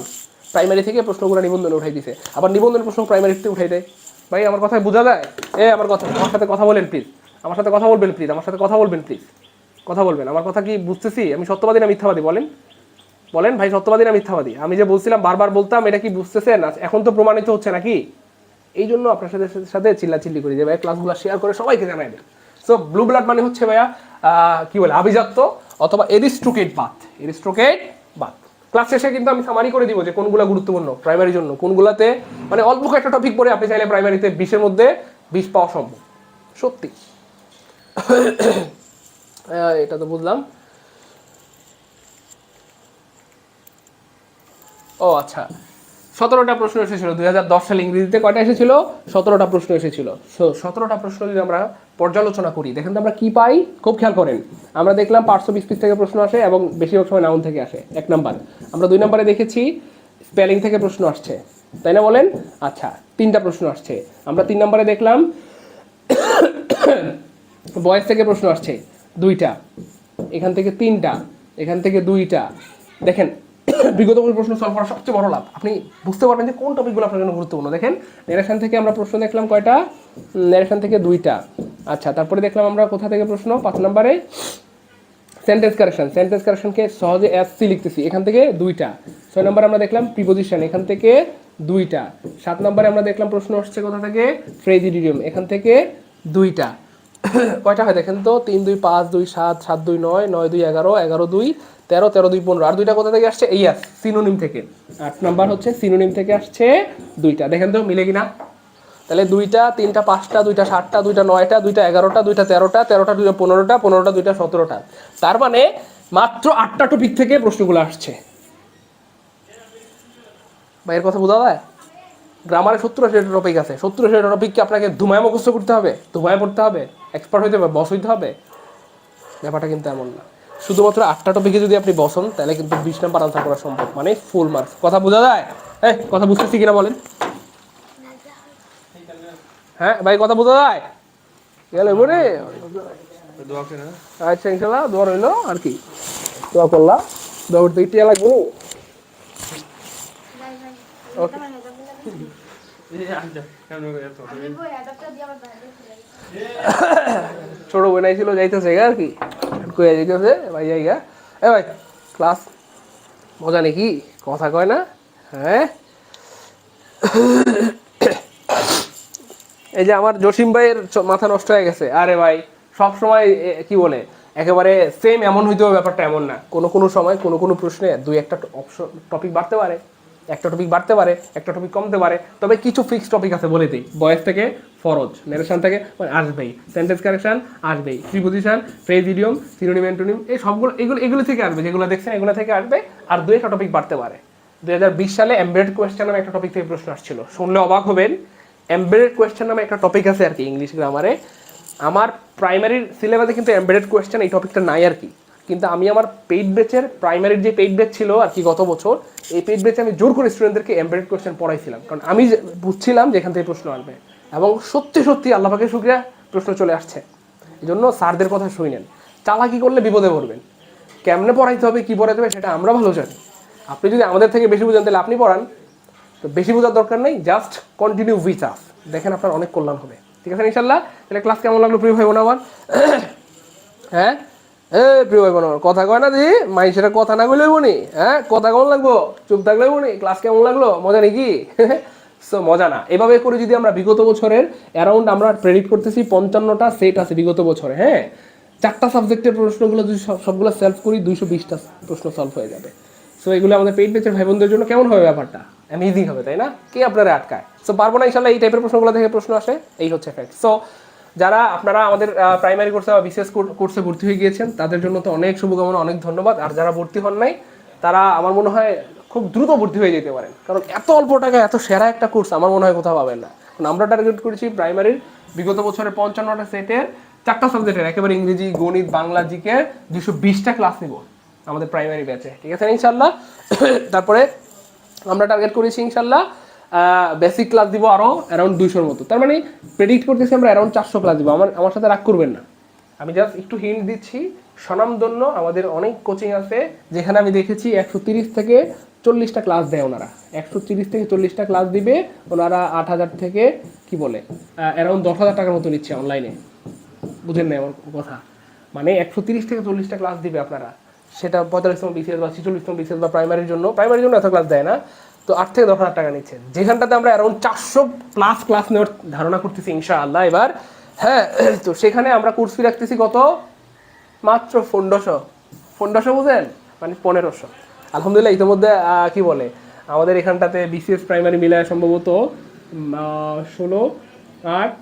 প্রাইমারি থেকে প্রশ্নগুলো নিবন্ধনে উঠাই দিছে, আবার নিবন্ধনের প্রশ্ন প্রাইমারিতে উঠাই দেয়। ভাই আমার কথায় বোঝা যায়? আমার কথা, আমার সাথে কথা বলেন প্লিজ, আমার সাথে কথা বলবেন প্লিজ, আমার সাথে কথা বলবেন প্লিজ, কথা বলবেন। আমার কথা কি বুঝতেছি? আমি সত্যবাদী না মিথ্যাবাদী বলেন? বলেন ভাই, সত্যবাদী না মিথ্যাবাদী? আমি যে বলছিলাম বারবার বলতাম, এটা কি বুঝতেছেন? এখন তো প্রমাণিত হচ্ছে নাকি? এই জন্য আপনার সাথে সাথে চিল্লাচিল্লি করি যে ভাই ক্লাসগুলো শেয়ার করে সবাইকে জানাই দেন। সো ব্লু ব্লাড মানে হচ্ছে ভাইয়া কি বলে, আভিজাত্য অথবা এরিস্ট্রোকেট বাত, এরিস্ট্রোকেট বাত। ক্লাস শেষে কিন্তু আমি সামারি করে দিব যে কোনগুলো গুরুত্বপূর্ণ প্রাইমারির জন্য, কোনগুলোতে মানে অল্প একটা টপিক পড়ে আপনি চাইলে প্রাইমারিতে 20-এর মধ্যে 20 পাওয়া সম্ভব, সত্যি। এটা তো বুঝলাম। ও আচ্ছা, 17টা প্রশ্ন এসেছিল 2010 সালে। ইংরেজিতে কয়টা এসেছিল? 17টা প্রশ্ন এসেছিল। 17টা প্রশ্ন যদি আমরা পর্যালোচনা করি, দেখেন তো আমরা কি পাই, খুব খেয়াল করেন। আমরা দেখলাম পার্টস অফ স্পিচ থেকে প্রশ্ন আসে এবং বেশিরভাগ সময় নাউন থেকে আসে, 1 নাম্বার। আমরা 2 নাম্বারে দেখেছি স্পেলিং থেকে প্রশ্ন আসছে, তাই না বলেন? আচ্ছা, 3টা প্রশ্ন আসছে। আমরা 3 নাম্বারে দেখলাম ভয়েস থেকে প্রশ্ন আসছে 2টা, এখান থেকে 3টা, এখান থেকে 2টা। দেখেন বিগত প্রশ্ন সলভ করা সবচেয়ে বড় লাভ, আপনি বুঝতে পারবেন যে কোন টপিকগুলো আপনার জন্য গুরুত্বপূর্ণ। দেখেন ন্যারেশন থেকে আমরা প্রশ্ন দেখলাম কয়টা? ন্যারেশন থেকে 2টা। আচ্ছা, তারপরে দেখলাম আমরা কোথা থেকে প্রশ্ন? 5 নম্বরে সেন্টেন্স কারেকশন, সেন্টেন্স কারেকশনকে সহজে এসসি লিখতেছি, এখান থেকে 2টা। 6 নম্বরে আমরা দেখলাম প্রিপোজিশন, এখান থেকে 2টা। 7 নম্বরে আমরা দেখলাম প্রশ্ন আসছে কোথা থেকে? ফ্রেজ ইডিয়ম, এখান থেকে 2টা। কয়টা হয় দেখেন তো? 3 2 5 2 7 7 2 9 9 2 11 11 2 13 13 2 15। আর 2টা কোথা থেকে আসছে? ইয়াস, সিনোনিম থেকে। 8 নাম্বার হচ্ছে সিনোনিম থেকে আসছে 2টা। দেখেন তো মিলে কিনা? তাহলে 2টা 3টা 5টা 2টা 7টা 2টা 9টা 2টা 11টা 2টা 13টা 13টা 2টা 15টা 15টা 2টা 17টা। তার মানে মাত্র 8টা টপিক থেকে প্রশ্নগুলো আসছে। ভাইয়ের কথা বোঝা যায়? গ্রামারে 70-80টা টপিক আছে, 70-80টা টপিককে আপনাকে ধুমায় মুখস্থ করতে হবে, ধুমায় পড়তে হবে, এক্সপার্ট হইতে হবে, বস হইতে হবে? ব্যাপারটা কিন্তু এমন না। শুধুমাত্র 8টা টপিকে যদি আপনি বসেন তাহলে কিন্তু 20 নাম্বার আনসার করা সম্ভব, মানে ফুল মার্কস। কথা বোঝা যায়? কথা বুঝতেছি কিনা বলেন? হ্যাঁ ভাই, কথা বোঝা যায়? গেল বলে আচ্ছা, ইনশাল্লাহ দোয়া রইলো আর কি, দোয়া করলাম, দোয়া করতে টিয়া লাগবে। ওকে, ছোট বোন ছিল যাইতেছে আর কি, কয়ে যাইতেছে ভাই জায়গা। ভাই ক্লাস মজা নাকি? কথা কয় না? হ্যাঁ, এই যে আমার জসিম ভাইয়ের মাথা নষ্ট হয়ে গেছে। আরে ভাই সব সময় কি বলে একেবারে সেম এমন হইতে হবে, ব্যাপারটা এমন না। কোনো সময় কোনো প্রশ্নে 2-1টা অপশন টপিক বাড়তে পারে, একটা টপিক বাড়তে পারে, একটা টপিক কমতে পারে। তবে কিছু ফিক্সড টপিক আছে বলে দিই। ভয়েস থেকে ফরজ, ন্যারেশন থেকে আসবেই, সেন্টেন্স কারেকশন আসবেই, preposition, phrase idiom, synonym antonym, এই সবগুলো এগুলো থেকে আসবে, যেগুলো দেখছেন এগুলো থেকে আসবে। আর 2-1টা টপিক বাড়তে পারে। 2020 সালে এমবেডেড কোয়েশ্চেন নামে একটা টপিক থেকে প্রশ্ন আসছিল, শুনলে অবাক হবেন। এমবেডেড কোয়েশ্চেন নামে একটা টপিক আছে আর কি ইংলিশ গ্রামারে। আমার প্রাইমারির সিলেবাসে কিন্তু এমবেডেড কোয়েশ্চেন এই টপিকটা নাই আর কি। কিন্তু আমি আমার পেইড ব্যাচের প্রাইমারির যে পেইড ব্যাচ ছিল আর কি গত বছর, এই পেইড ব্যাচে আমি জোর করে স্টুডেন্টদেরকে এমবেডেড কোয়েশ্চেন পড়াইছিলাম, কারণ আমি বুঝছিলাম যে এখান থেকে প্রশ্ন আসবে। এবং সত্যি সত্যি আল্লাহ পাকের শুকরিয়া প্রশ্ন চলে আসছে। এই জন্য স্যারদের কথা শুনেন, চালাকি করলে বিপদে পড়বেন। কেমনে পড়াইতে হবে, কী পড়াইতে হবে সেটা আমরা ভালো জানি। আপনি যদি আমাদের থেকে বেশি বুঝেন তাহলে আপনি পড়ান, তো বেশি বোঝার দরকার নেই, জাস্ট কন্টিনিউ উইথ আস, দেখেন আপনার অনেক কল্যাণ হবে। ঠিক আছে ইনশাল্লাহ? তাহলে ক্লাস কেমন লাগলো প্রিয় ভাই বোন আমার? হ্যাঁ, প্রিয় ভাই বোন আমার কথা কয় না দি মাইসের কথা না কইলে বনি, হ্যাঁ কথা কেমন লাগবো, চুপ থাকলে বনি, ক্লাস কেমন লাগলো, মজা নাকি? সো মজা না। এভাবে করে যদি আমরা বিগত বছরের অ্যারাউন্ড আমরা প্রেডিক্ট করতেছি 55টা সেট আছে বিগত বছরে, হ্যাঁ 4টা সাবজেক্টের প্রশ্নগুলো যদি সবগুলো সলভ করি 220টা প্রশ্ন সলভ হয়ে যাবে। সো এগুলো আমাদের পেইড ব্যাচের ভাই বোনদের জন্য কেমন হবে ব্যাপারটা, অ্যামেজিং হবে তাই না? কে আপনারা আটকায়? সো পারবো না ইনশাল্লাহ এই টাইপের প্রশ্নগুলো থেকে প্রশ্ন আসে, এই হচ্ছে ফ্যাক্ট। সো যারা আপনারা আমাদের প্রাইমারি কোর্সে বা বিশেষ কোর্সে ভর্তি হয়ে গিয়েছেন তাদের জন্য তো অনেক শুভকামনা, অনেক ধন্যবাদ। আর যারা ভর্তি হন নাই তারা আমার মনে হয় খুব দ্রুত ভর্তি হয়ে যেতে পারেন, কারণ এত অল্প টাকায় এত সেরা একটা কোর্স আমার মনে হয় কোথাও পাবেন না। কারণ আমরা টার্গেট করেছি প্রাইমারির বিগত বছরের 55টা সেটের 4টা সাবজেক্টের একেবারে ইংরেজি, গণিত, বাংলা, জিকে 220টা ক্লাস নিব আমাদের প্রাইমারি ব্যাচে, ঠিক আছে ইনশাল্লাহ। তারপরে আমরা টার্গেট করেছি ইনশাল্লাহ বেসিক ক্লাস দিব আরও অ্যারাউন্ড 200-র মতো। তার মানে প্রেডিক্ট করতেছি আমরা অ্যারাউন্ড 400 ক্লাস দিব। আমার সাথে রাগ করবেন না, আমি জাস্ট একটু হিন্ট দিচ্ছি। স্বনামধন্য আমাদের অনেক কোচিং আছে যেখানে আমি দেখেছি 130 থেকে 40টা ক্লাস দেয় ওনারা, 130 থেকে 40টা ক্লাস দিবে ওনারা 8,000 থেকে কি বলে অ্যারাউন্ড 10,000 টাকার মতো নিচ্ছে অনলাইনে। বুঝেন না আমার কথা? মানে 130 থেকে 40টা ক্লাস দিবে আপনারা, সেটা 45তম বিসিএস বা 46তম বিসিএস বা প্রাইমারির জন্য এত ক্লাস দেয় না, তো 8 থেকে 10,000 টাকা নিচ্ছে, যেখানটাতে আমরা অ্যারাউন্ড 400+ ক্লাস নেওয়ার ধারণা করতেছি ইনশাআল্লাহ এবার। হ্যাঁ, তো সেখানে আমরা কোর্স ফি রাখতেছি কত? মাত্র 1500 বুঝেন, মানে 1500। আলহামদুলিল্লাহ ইতিমধ্যে কি বলে আমাদের এখানটাতে বিসিএস প্রাইমারি মিলায় সম্ভবত 16, 8,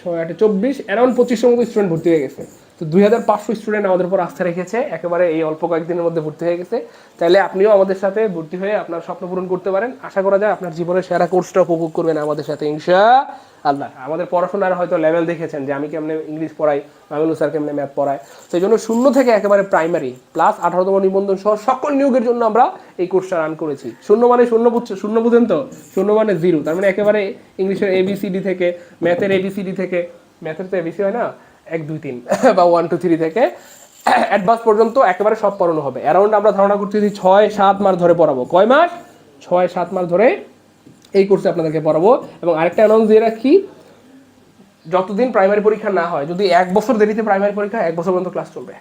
6, 8, 24 অ্যারাউন্ড 2500 মতো স্টুডেন্ট ভর্তি হয়ে গেছে। তো 2500 স্টুডেন্ট আমাদের উপর আস্থা রেখেছে, একেবারে এই অল্প কয়েকদিনের মধ্যে ভর্তি হয়ে গেছে। তাহলে আপনিও আমাদের সাথে ভর্তি হয়ে আপনার স্বপ্ন পূরণ করতে পারেন। আশা করা যায় আপনার জীবনের সেরা কোর্সটা উপভোগ করবেন আমাদের সাথে ইনশাআল্লাহ। আমাদের পড়াশোনার হয়তো লেভেল দেখেছেন যে আমি কেমনে ইংলিশ পড়াই, মামিনুল স্যার কেমনে ম্যাথ পড়ায়। সেই জন্য 0 থেকে একেবারে প্রাইমারি প্লাস 18তম নিবন্ধন সহ সকল নিয়োগের জন্য আমরা এই কোর্সটা রান করেছি। 0 মানে 0 বুঝেন তো, 0 মানে 0, তার মানে একেবারে ইংলিশের ABCD থেকে, ম্যাথের ABCD থেকে, ম্যাথের তো ABC হয় না 1 2 3 বা 1 2 3 থেকে অ্যাডভান্স পর্যন্ত একেবারে সব পড়ানো হবে। অ্যারাউন্ড আমরা ধারণা করতেছি 6-7 মাস ধরে পড়াবো। কয় মাস? 6-7 মাস ধরে এই কোর্সে আপনাদেরকে পড়াবো। এবং আরেকটা অ্যানাউন্স দিয়ে রাখি, যতদিন প্রাইমারি পরীক্ষা না হয়, যদি 1 বছর দেরিতে প্রাইমারি পরীক্ষা, 1 বছর পর্যন্ত ক্লাস চলবে,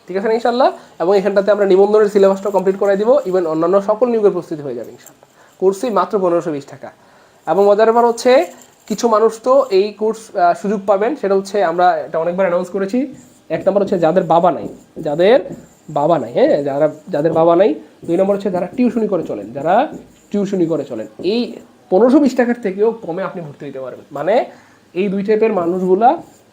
ঠিক আছে ইনশাল্লাহ। এবং এখানটাতে আমরা নিবন্ধনের সিলেবাসটা কমপ্লিট করে দিব, ইভেন অন্যান্য সকল নিয়োগের প্রস্তুতি হয়ে যাবে ইনশাল্লাহ। কোর্সই মাত্র 1520 টাকা। এবং মজার ব্যাপার হচ্ছে কিছু মানুষ তো এই কোর্স সুযোগ পাবেন, সেটা হচ্ছে আমরা এটা অনেকবার অ্যানাউন্স করেছি। 1 নম্বর হচ্ছে যাদের বাবা নাই, হ্যাঁ যাদের বাবা নাই। 2 নম্বর হচ্ছে যারা টিউশনি করে চলেন, এই 1520 টাকার থেকেও কমে আপনি ভর্তি হতে পারবেন। মানে এই 2 টাইপের মানুষগুলা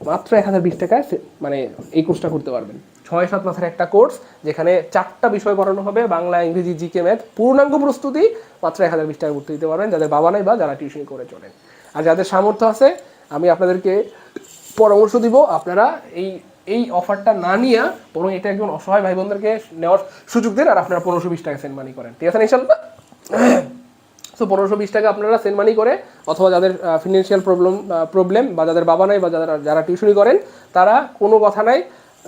মাত্র 1020 টাকায় মানে এই কোর্সটা করতে পারবেন। 6-7 মাসের একটা কোর্স যেখানে 4টা বিষয় পড়ানো হবে, বাংলা, ইংরেজি, জিকে, ম্যাথ, পূর্ণাঙ্গ প্রস্তুতি, মাত্র 1020 টাকা ভর্তি দিতে পারবেন যাদের বাবা নাই বা যারা টিউশন করে চলেন। আর যাদের সামর্থ্য আছে আমি আপনাদেরকে পরামর্শ দিব আপনারা এই অফারটা না নিয়ে বরং এটা একজন অসহায় ভাই বোনদেরকে নেওয়ার সুযোগ দেন, আর আপনারা 1520 টাকা সেন্ড মানি করেন, ঠিক আছে ইনশাআল্লাহ। সো 1520 টাকা আপনারা সেন্ড মানি করে, অথবা যাদের ফিনান্সিয়াল প্রবলেম বা যাদের বাবা নাই বা যারা টিউশনি করেন, তারা কোনো কথা নাই,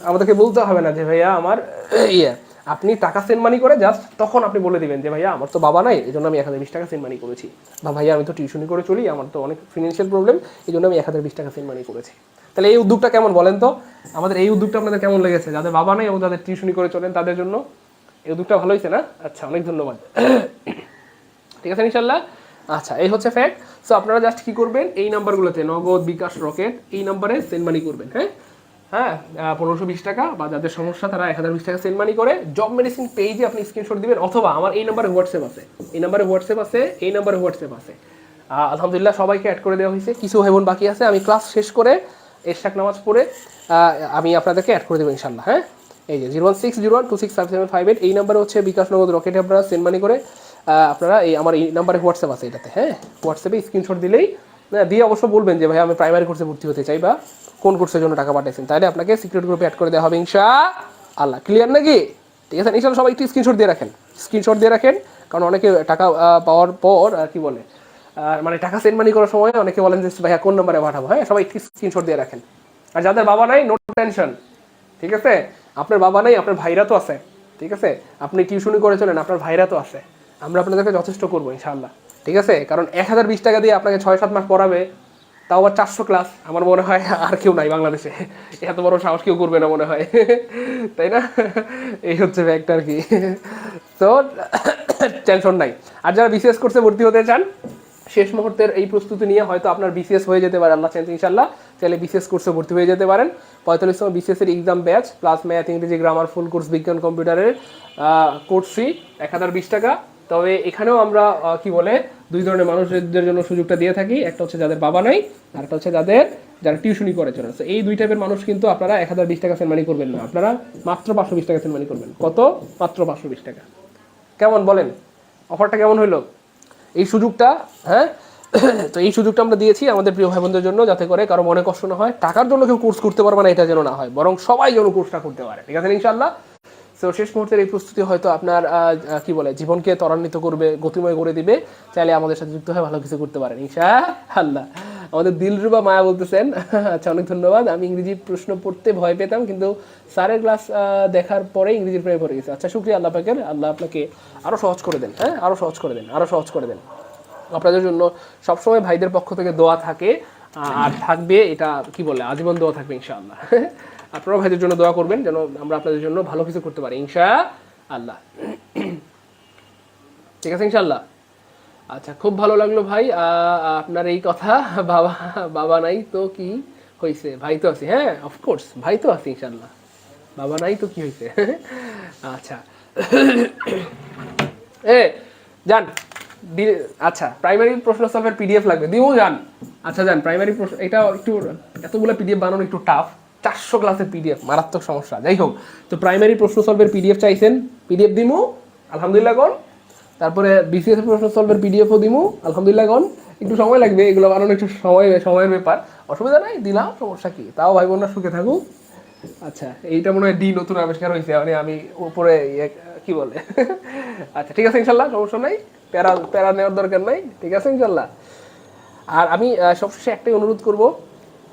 আমাদেরকে বলতে হবে না যে ভাইয়া আমার আপনি টাকা সেন্ড মানি করে জাস্ট তখন আপনি বলে দিবেন যে ভাইয়া আমার তো বাবা নাই, এই জন্য আমি 1020 টাকা সেন্ড মানি করেছি, বা ভাইয়া আমি তো টিউশনি করে চলি, আমার তো অনেক ফিনান্সিয়াল প্রবলেম, এই জন্য আমি 1020 টাকা সেন্ড মানি করেছি। তাহলে এই উদ্যোগটা কেমন বলেন তো? আমাদের এই উদ্যোগটা আপনাদের কেমন লেগেছে? যাদের বাবা নাই এবং যাদের টিউশনি করে চলেন তাদের জন্য এই উদ্যোগটা ভালো হয়েছে না? আচ্ছা, অনেক ধন্যবাদ। ঠিক আছে ইনশাল্লাহ। আচ্ছা, এই হচ্ছে ফ্যাক্ট। সো আপনারা জাস্ট কি করবেন, এই নাম্বারগুলোতে নগদ, বিকাশ, রকেট, এই নাম্বারে সেন্ড মানি করবেন। হ্যাঁ 1520 টাকা, বা যাদের সমস্যা তারা 1020 টাকা সেন্ড মানি করে জব মেডিসিন পেজে আপনি স্ক্রিনশট দিবেন, অথবা আমার এই নাম্বারে হোয়াটসঅ্যাপ আছে, আলহামদুলিল্লাহ সবাইকে অ্যাড করে দেওয়া হয়েছে। কিছু ভাই বোন বাকি আছে, আমি ক্লাস শেষ করে এশরাক নামাজ পড়ে আমি আপনাদেরকে অ্যাড করে দেবো ইনশাল্লাহ। হ্যাঁ, এই যে 01601265758 এই নাম্বারে হচ্ছে বিকাশ, নগদ, রকেটে আপনারা সেন্ড মানি করে আপনারা এই আমার এই নাম্বারে হোয়াটসঅ্যাপ আছে এটাতে, হ্যাঁ হোয়াটসঅ্যাপে স্ক্রিনশট দিলেই দিয়ে অবশ্য বলবেন যে ভাই আমি প্রাইমারি কোর্সে ভর্তি হতে চাই বা কোন কোর্সের জন্য টাকা পাঠাইছেন, তাহলে আপনাকে সিক্রেট গ্রুপে অ্যাড করে দেওয়া হবে ইনশাআল্লাহ। ক্লিয়ার নাকি? ঠিক আছে ইনশাআল্লাহ। সবাই একটু স্ক্রিনশট দিয়ে রাখেন, কারণ অনেকে টাকা পাওয়ার পর আর কি বলে মানে টাকা সেন্ড মানি করার সময় অনেকে বলেন যে ভাইয়া কোন নাম্বারে পাঠাবো। হ্যাঁ, সবাই একটু স্ক্রিনশট দিয়ে রাখেন। আর যাদের বাবা নাই, নো টেনশন, ঠিক আছে? আপনার বাবা নাই, আপনার ভাইরা তো আছে, ঠিক আছে? আপনি টিউশনি করে চলেন, আপনার ভাইরা তো আছে, আমরা আপনাদেরকে যথেষ্ট করবো ইনশাআল্লাহ, ঠিক আছে? কারণ 1020 টাকা দিয়ে আপনাকে 6-7 মাস পড়াবে, তাও আবার 400 ক্লাস, আমার মনে হয় আর কেউ নাই বাংলাদেশে, এত বড় সাহস কেউ করবে না মনে হয়, তাই না? এই হচ্ছে ফ্যাক্ট আর কি। তো টেনশন নাই। আর যারা বিসিএস কোর্সে ভর্তি হতে চান, শেষ মুহূর্তের এই প্রস্তুতি নিয়ে হয়তো আপনার বিসিএস হয়ে যেতে পারে, আল্লাহ চাইলে ইনশাল্লাহ, চাইলে বিসিএস কোর্সে ভর্তি হয়ে যেতে পারেন। 45তম বিসিএস এর এক্সাম ব্যাচ প্লাস ম্যাথ, ইংরেজি, গ্রামার, ফুল কোর্স, বিজ্ঞান, কম্পিউটারের কোর্স ফি 1020 টাকা। তবে এখানেও আমরা কি বলে দুই ধরনের মানুষদের জন্য সুযোগটা দিয়ে থাকি, একটা হচ্ছে যাদের বাবা নাই, আর একটা হচ্ছে যারা টিউশনি করে চলে। এই দুই টাইপের মানুষ কিন্তু আপনারা 1020 টাকা সেন্ড মানি করবেন না, আপনারা মাত্র 520 টাকা সেন্ড মানি করবেন। কত? মাত্র 520 টাকা। কেমন বলেন, অফারটা কেমন হইলো? এই সুযোগটা, হ্যাঁ, তো এই সুযোগটা আমরা দিয়েছি আমাদের প্রিয় ভাই বোনদের জন্য, যাতে করে কারো মনে কষ্ট না হয়, টাকার জন্য কেউ কোর্স করতে পারবে না এটা যেন না হয়, বরং সবাই যেন কোর্সটা করতে পারে, ঠিক আছে ইনশাল্লাহ। তো শেষ মুহূর্তের এই প্রস্তুতি হয়তো আপনার কি বলে জীবনকে ত্বরান্বিত করবে, গতিময় করে দিবে। চাইলে আমাদের সাথে যুক্ত হয়ে ভালো কিছু করতে পারেন ইনশাআল্লাহ। আমাদের দিলরুবা মায়া বলতেছেন, আচ্ছা অনেক ধন্যবাদ। আমি ইংরেজি প্রশ্ন পড়তে ভয় পেতাম, কিন্তু স্যারের ক্লাস দেখার পরে ইংরেজির প্রেমে পড়ে গেছে। আচ্ছা শুক্রিয়া আল্লাহ পাকের, আল্লাহ আপনাকে আরও সহজ করে দেন, হ্যাঁ, আরও সহজ করে দেন, আরও সহজ করে দেন। আপনাদের জন্য সবসময় ভাইদের পক্ষ থেকে দোয়া থাকে আর থাকবে, এটা কি বলে আজীবন দোয়া থাকবে ইনশাআল্লাহ। আপনারাও ভাইদের জন্য দোয়া করবেন যেন আমরা আপনাদের জন্য ভালো কিছু করতে পারি ইনশাআল্লাহ, ঠিক আছে ইনশাআল্লাহ। আচ্ছা খুব ভালো লাগলো ভাই আপনার এই কথা। বাবা বাবা নাই তো কি হয়েছে, ভাই তো আছি, হ্যাঁ অফকোর্স ভাই তো আছি ইনশাআল্লাহ, বাবা নাই তো কি হয়েছে। আচ্ছা যান, আচ্ছা প্রাইমারি প্রশ্ন সলভের পিডিএফ লাগবে, দিও যান। আচ্ছা যান, প্রাইমারি প্রশ্ন, এটা একটু এতগুলো পিডিএফ বানানো একটু টাফ, 400 ক্লাসের পিডিএফ, মারাত্মক সমস্যা। যাই হোক, তো প্রাইমারি প্রশ্ন সলভের পিডিএফ চাইছেন, পিডিএফ দিমু আলহামদুলিল্লাহ কোন। তারপরে বিসিএস এর প্রশ্ন সলভের পিডিএফও দিমু আলহামদুলিল্লাহ কোন। একটু সময় লাগবে, এগুলো বানানো একটু সময়ের ব্যাপার, অসুবিধা নাই, দিলাম, সমস্যা কি, তাও ভাই বোনরা সুখে থাকুক। আচ্ছা এইটা মনে হয় নতুন আবিষ্কার হয়েছে, মানে আমি উপরে কি বলে। আচ্ছা ঠিক আছে ইনশাল্লাহ, সমস্যা নাই, প্যারা নেওয়ার দরকার নাই, ঠিক আছে ইনশাল্লাহ। আর আমি সবশেষে একটাই অনুরোধ করব,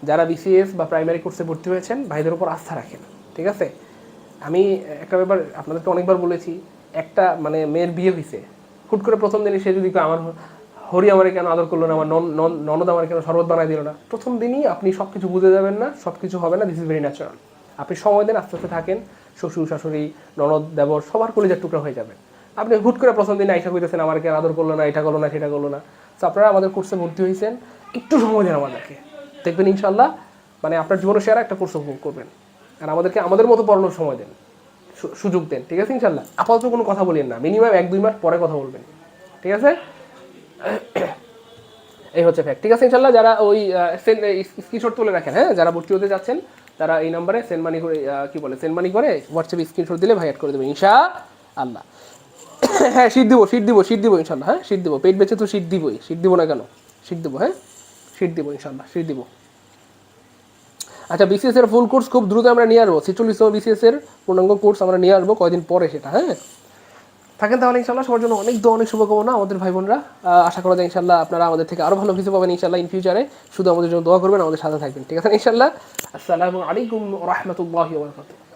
যারা বিসিএস বা প্রাইমারি কোর্সে ভর্তি হয়েছেন ভাইদের উপর আস্থা রাখেন, ঠিক আছে। আমি একটা ব্যাপার আপনাদেরকে অনেকবার বলেছি, একটা মানে মেয়ের বিয়ে হয়েছে, হুট করে প্রথম দিনই সে যদি আমার হরি আমারে কেন আদর করলো না, আমার ননদ আমার কেন শরবত বানাই দিল না, প্রথম দিনই আপনি সব কিছু বুঝে যাবেন না, সব কিছু হবে না, দিস ইজ ভেরি ন্যাচারাল। আপনি সময় দেন, আস্তে আস্তে থাকেন, শ্বশুর শাশুড়ি ননদ দেবর সবার কলিজার টুকরা হয়ে যাবেন। আপনি হুট করে প্রথম দিন আইসা কইতেছেন আমার কেন আদর করলো না, এটা করলো না, সেটা করলো না। তো আপনারা আমাদের কোর্সে ভর্তি হয়েছেন, একটু সময় দেন আমাদেরকে, দেখবেন ইনশাল্লাহ মানে আপনার জীবনে সেরা একটা কোর্স উপভোগ করবেন। আর আমাদেরকে আমাদের মতো পড়ানোর সময় দেন, সুযোগ দেন, ঠিক আছে ইনশাল্লাহ। আপাতত কোনো কথা বলেন না, মিনিমাম 1-2 মাস পরে কথা বলবেন, ঠিক আছে। এই হচ্ছে ফ্যাক্ট, ঠিক আছে ইনশাল্লাহ। যারা ওই স্ক্রিনশট তুলে রাখেন, হ্যাঁ, যারা ভর্তি হতে যাচ্ছেন তারা এই নাম্বারে সেন্ড মানি করে কি বলে সেন্ড মানি করে হোয়াটসঅ্যাপে স্ক্রিনশট দিলে ভাই অ্যাড করে দেবে ইনশাআল্লাহ। হ্যাঁ শীত দিব ইনশাল্লাহ, হ্যাঁ শীত দিব, পেট বেঁচে তো শীত দিবই, শীত দিব না কেন, শীত দিব, হ্যাঁ শীত দিব ইনশাল্লাহ, শীত দিব। আচ্ছা বিসিএস এর ফুল কোর্স খুব দ্রুত আমরা নিয়ে আসবো, 46 বিসিএস এর পূর্ণাঙ্গ কোর্স আমরা নিয়ে আসবো কয়েকদিন পরে সেটা, হ্যাঁ থাকেন তাহলে ইনশাল্লাহ। সবার জন্য অনেক দোয়া, অনেক শুভকামনা আমাদের ভাই বোনরা। আশা করা যায় ইনশাল্লাহ আপনারা আমাদের থেকে আরও ভালো কিছু পাবেন ইনশাল্লাহ ইন ফিউচারে। শুধু আমাদের জন্য দোয়া করবেন, আমাদের সাথে থাকবেন, ঠিক আছে ইনশাল্লাহ। আসসালামু আলাইকুম ওয়া রাহমাতুল্লাহি ওয়া বারাকাতুহু।